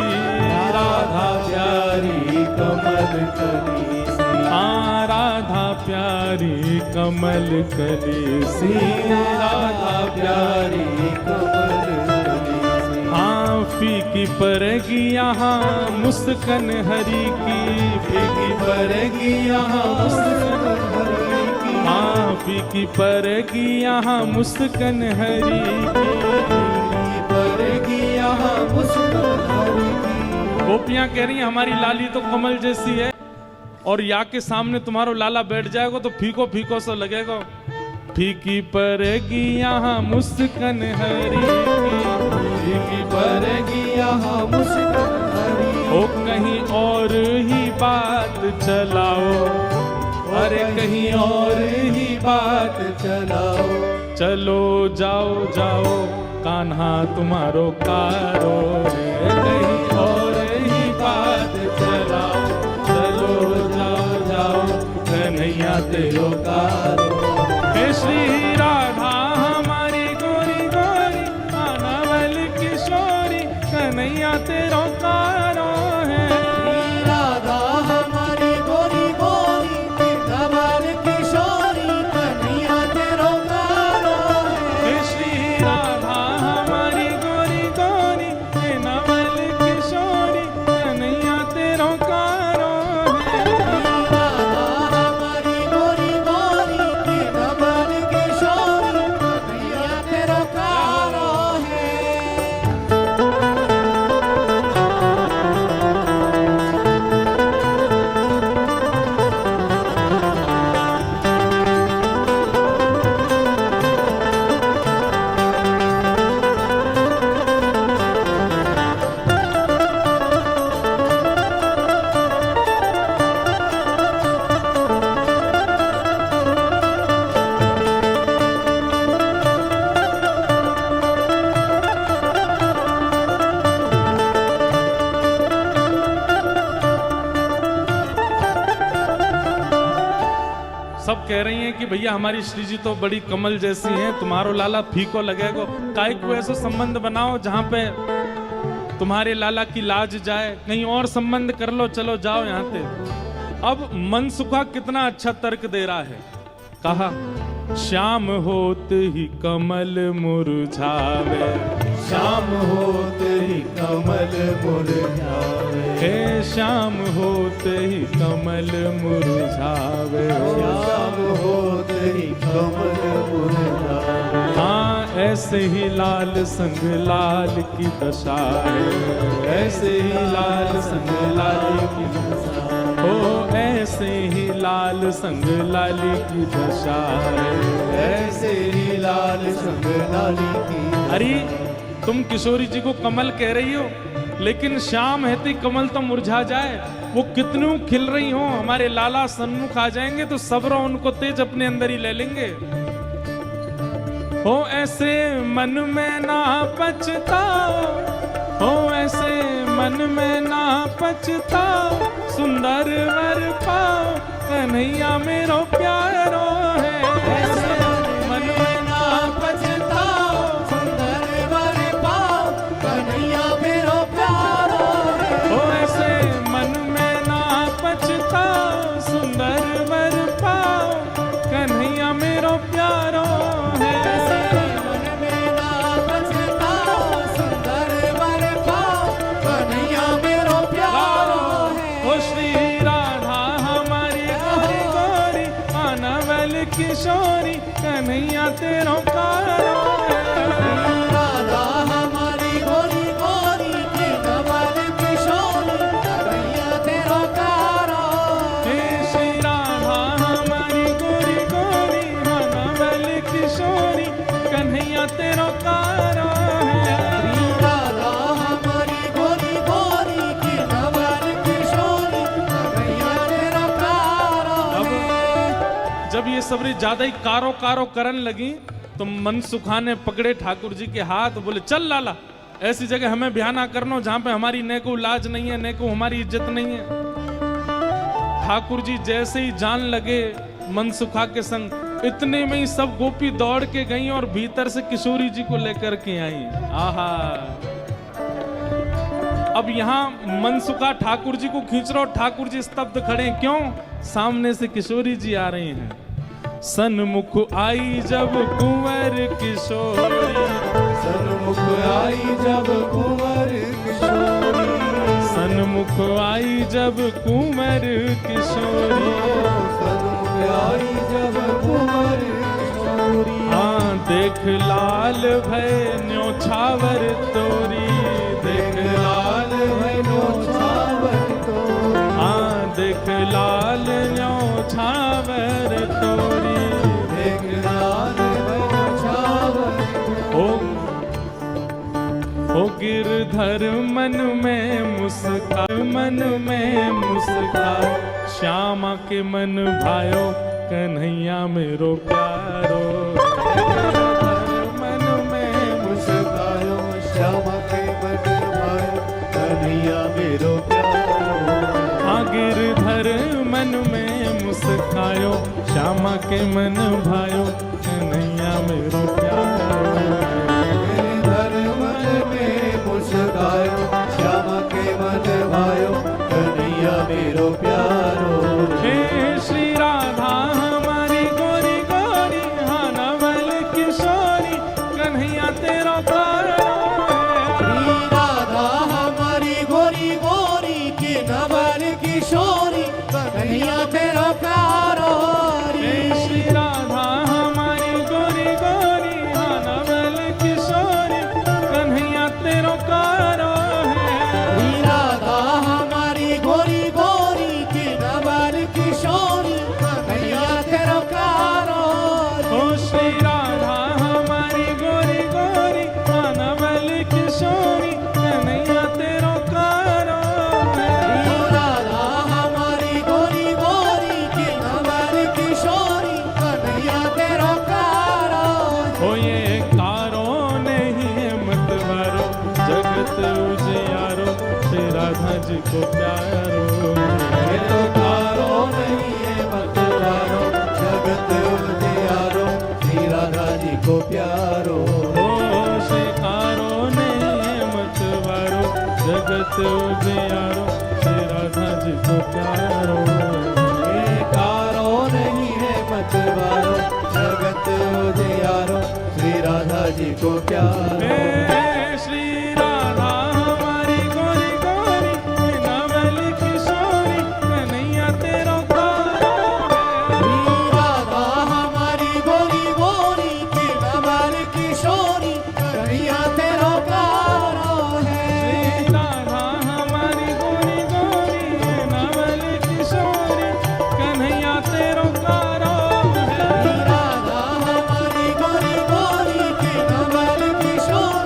राधा प्यारी कमल कली सी। हाँ राधा प्यारी कमल कली सी, राधा प्यारी कमल कली सी। हाँ फीकी परेगी यहाँ मुस्कन हरी की, फीकी परेगी यहाँ मुस्कान हरी की। हाँ फीकी परेगी यहाँ मुस्कन हरी की। फीकी परेगी यहाँ मुस्कान हरी की। गोपियां कह रही हैं हमारी लाली तो कमल जैसी है, और या के सामने तुम्हारो लाला बैठ जाएगा तो फीको फीको सा लगेगा। फीकी परेगी यहाँ मुस्कन हरी की, फीकी परेगी यहाँ मुस्कान हरी की। ओ कहीं और ही बात चलाओ, अरे कहीं और ही बात चलाओ। चलो जाओ जाओ कान्हा तुम्हारो कारो है। कहीं और ही बात चलाओ, चलो जाओ जाओ कन्हैया तेरो कारो। हे श्री राधा हमारी गोरी गोरी, हाँ नवल किशोरी कन्हैया तेरो कारो है। श्री राधा हमारी गोरी गोरी, नवल किशोरी कन्हैया तेरो कारो है। हे श्री राधा हमारी गोरी गोरी, हे नवल किशोरी कन्हैया तेरो कारो है। श्री राधा हमारी गोरी गोरी, नवल किशोरी कन्हैया तेरो कारो है। सब कह रही हैं कि भैया हमारी श्री जी तो बड़ी कमल जैसी हैं, तुम्हारो लाला फीको लगेगा। काहे को ऐसा संबंध बनाओ जहां पे तुम्हारे लाला की लाज जाए, कहीं और संबंध कर लो, चलो जाओ यहाँ से। अब मनसुखा कितना अच्छा तर्क दे रहा है। कहा श्याम होत ही कमल मुरझावे, शाम होते ही कमल मुरझावे। हे श्याम होत ही कमल मुरझावे। शाम होते ही कमल मुरझावे। हाँ ऐसे ही लाल संग लाल की दशा है, ऐसे ही लाल संग लाल की दशा हो, ऐसे ही लाल संग लाली की दशा है, ऐसे ही लाल संग लाली की। अरे तुम किशोरी जी को कमल कह रही हो, लेकिन शाम हेती कमल तो मुरझा जाए। वो कितनू खिल रही हो, हमारे लाला सन्मुख आ जाएंगे तो सबरो उनको तेज अपने अंदर ही ले लेंगे। हो ऐसे मन में ना पछताओ, हो ऐसे मन में ना पछताओ, सुंदर वर पाओ कन्हैया मेरो प्यारो है। ऐसे मन में ना पछताओ, सुंदर वर पाओ कन्हैया मेरो प्यारो है। हो ऐसे मन में ना पछताओ, सुंदर वर पाओ कन्हैया मेरो प्यारो है। ऐसे मन में ना पछताओ, सुंदर वर पाओ कन्हैया मेरो प्यारो है। ओ श्री राधा हमारी गोरी गोरी, अनवल किशोरी कन्हैया तेरो प्यारो है। राधा हमारी गोरी गोरी की नवल किशोरी कन्हैया तेरो प्यारो है। हे श्री राधा हमारी गोरी गोरी, अनवल किशोरी कन्हैया तेरो प्यारो है। राधा हमारी गोरी गोरी की नवल किशोरी कन्हैया तेरो प्यारो है। जब ये सबरी ज्यादा ही कारो कारो करन लगी तो मनसुखा ने पकड़े ठाकुर जी के हाथ, बोले चल लाला, ऐसी जगह हमें ब्याह ना करनो जहां पे हमारी ने को लाज नहीं है, ने को हमारी इज्जत नहीं है। ठाकुर जी जैसे ही जान लगे मनसुखा के संग, इतने में ही सब गोपी दौड़ के गई और भीतर से किशोरी जी को लेकर के आई। आहा, अब यहाँ मनसुखा ठाकुर जी को खींच रहा और ठाकुर जी स्तब्ध खड़े हैं। क्यों? सामने से किशोरी जी आ रही हैं। सन्मुख आई जब कुंवर किशोरी, सन्मुख आई जब कुंवर किशोरी, सन्मुख आई जब कुंवर किशोरी, सन्मुख आई जब कुंवर किशोरी। हाँ देख लाल भय न्योछावर तोरी, देख लाल भय न्योछावर तोरी, हाँ देख लाल न्योछावर तोरी, देख लाल भय न्योछावर तोरी। ओ गिरधर मन में मुस्का, मन में मुस्का, श्यामा के मन भायो कन्हैया मेरो प्यारो। गिरधर मन में मुस्कायो श्यामा के मन भायो कन्हैया मेरो प्यारो। हाँ गिरधर मन में मुस्कायो, श्यामा के मन भायो कन्हैया मेरो प्यारो। गिरधर मन में मुस्कायो श्यामा के मन भायो कन्हैया मेरो प्यारो। हे श्री राधा हमारी गोरी गोरी, हाँ नवल किशोरी कन्हैया तेरो प्यारो है। राधा हमारी गोरी गोरी की नवल किशोरी कन्हैया तेरा प्यारो हे श्री राधा हमारी गोरी गोरी, हाँ नवल किशोरी कन्हैया तेरो प्यारो है। राधा हमारी गोरी गोरी की नवल किशोरी कन्हैया तेरा प्यारो। ओ श्री राधा हमारी गोरी गोरी, हाँ नवल किशोरी कन्हैया तेरो प्यारो है। राधा हमारी गोरी गोरी की नवल किशोरी कन्हैया तेरा प्यारो। हो ये कारो नहीं है मतवारो, जगत उजियारो, श्री राधा जी को प्यारो। राधा हमारी गोरी गोरी की नवल किशोरी कन्हैया तेरा प्यारो। हे श्री राधा हमारी गोरी गोरी, हाँ नवल किशोरी कन्हैया तेरो प्यारो है। हो ये कारो नहीं है मतवारो, जगत उजियारो, श्री राधा जी को प्यारो। ये तो कारो नहीं है मतवारो, जगत उजियारो, श्री राधा जी को प्यारो। हो श्री कारो नहीं है मतवारो, जगत उजियारो, श्री राधा जी को प्यारो। ये कारो नहीं है मतवारो, जगत उजियारो, श्री राधा जी को प्यारो। हे श्री राधा हमारी गोरी गोरी, नवल किशोरी कन्हैया तेरो प्यारो है। राधा हमारी गोरी गोरी की नवल किशोरी कन्हैया तेरा प्यारो है। श्री राधा हमारी गोरी गोरी, नवल किशोरी कन्हैया तेरो प्यारो है। राधा हमारी गोरी गोरी की नवल किशोरी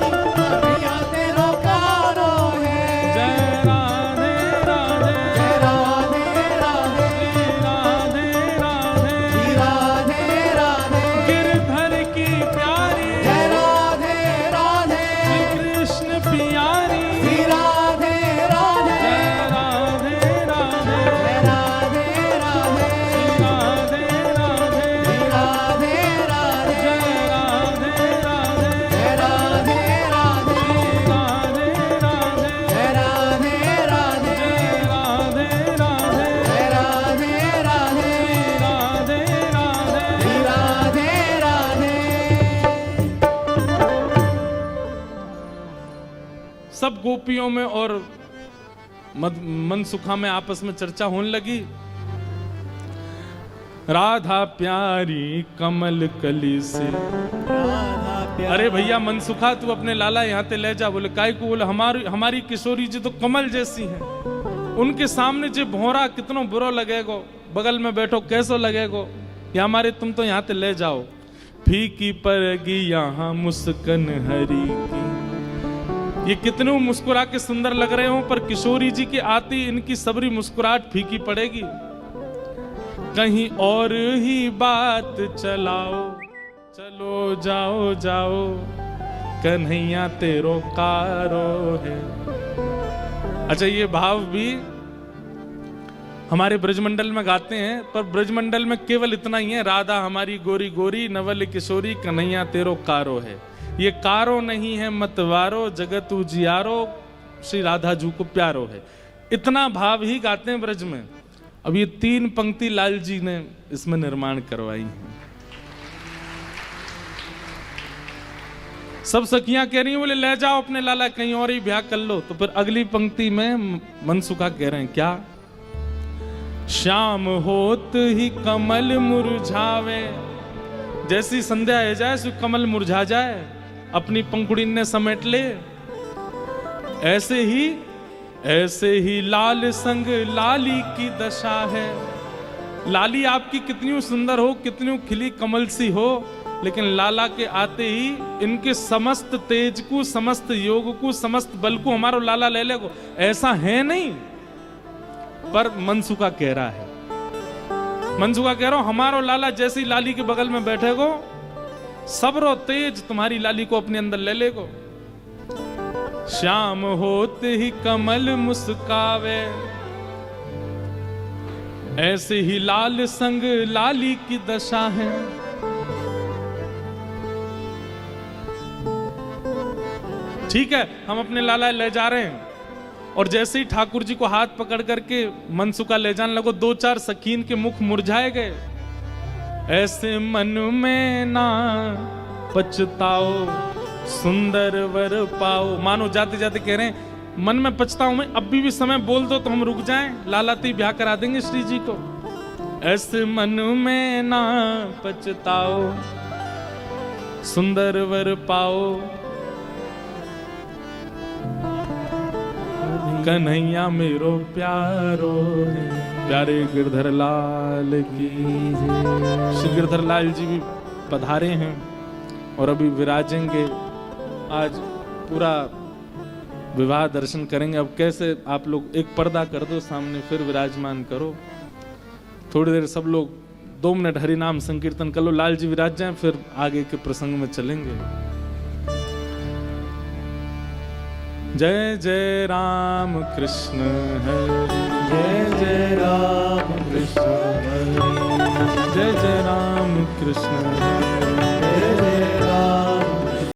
गोपियों में और मनसुखा में आपस में चर्चा होने लगी। राधा प्यारी कमल कली से, अरे भैया मनसुखा तू अपने लाला यहाँ ते ले जा। बोले काय को? बोले हमारी किशोरी जी तो कमल जैसी हैं, उनके सामने जो भौरा कितनो बुरा लगेगो, बगल में बैठो कैसो लगेगो, या हमारे तुम तो यहाँ ते ले जाओ। फीकी पड़गी यहाँ मुस्कन हरी की, ये कितने मुस्कुरा के सुंदर लग रहे हो, पर किशोरी जी के आती इनकी सबरी मुस्कुराहट फीकी पड़ेगी। कहीं और ही बात चलाओ, चलो जाओ जाओ, कन्हैया तेरो कारो है। अच्छा, ये भाव भी हमारे ब्रजमंडल में गाते हैं, पर ब्रजमंडल में केवल इतना ही है, राधा हमारी गोरी गोरी, नवल किशोरी, कन्हैया तेरो कारो है। ये कारो नहीं है मतवारो, जगत उजियारो, श्री राधा जू को प्यारो है। इतना भाव ही गाते हैं ब्रज में। अब ये 3 पंक्ति लाल जी ने इसमें निर्माण करवाई है। सब सखियां कह रही हैं, बोले ले जाओ अपने लाला कहीं और ही ब्याह कर लो। तो फिर अगली पंक्ति में मनसुखा कह रहे हैं क्या? श्याम होत ही कमल मुरझावे, जैसी संध्या है जाए सो कमल मुरझा जाए, अपनी पंखुड़ी ने समेट ले। ऐसे ही लाल संग लाली की दशा है। लाली आपकी कितनी सुंदर हो, कितनी खिली कमल सी हो, लेकिन लाला के आते ही इनके समस्त तेज को, समस्त योग को, समस्त बल को हमारो लाला ले लेगो, ऐसा है नहीं। पर मनसुखा कह रहा है, मनसुखा कह रहा हूं, हमारो लाला जैसी लाली के बगल में बैठेगो, सबरो तेज तुम्हारी लाली को अपने अंदर ले लेगो। श्याम होते ही कमल मुस्कावे, ऐसे ही लाल संग लाली की दशा है। ठीक है, हम अपने लाला ले जा रहे हैं, और जैसे ही ठाकुर जी को हाथ पकड़ करके मनसुखा ले जाने लगो, 2-4 सखीन के मुख मुरझाए गए। ऐसे मन में ना पछताओ, सुंदर वर पाओ। मानो जाते जाते कह रहे हैं, मन में पछताऊं मैं, अभी भी समय बोल दो तो हम रुक जाएं, लाला ती ब्याह करा देंगे श्री जी को। ऐसे मन में ना पछताओ, सुंदर वर पाओ, कन्हैया मेरो प्यारो है। प्यारे गिरधर लाल की जय। श्री गिरधर लाल जी भी पधारे हैं और अभी विराजेंगे। आज पूरा विवाह दर्शन करेंगे। अब कैसे आप लोग एक पर्दा कर दो सामने, फिर विराजमान करो। थोड़ी देर सब लोग 2 मिनट हरि नाम संकीर्तन कर लो, लाल जी विराज जाएं, फिर आगे के प्रसंग में चलेंगे। जय जय राम कृष्ण हरि, जय जय राम कृष्ण हरि, जय जय राम कृष्ण हरि।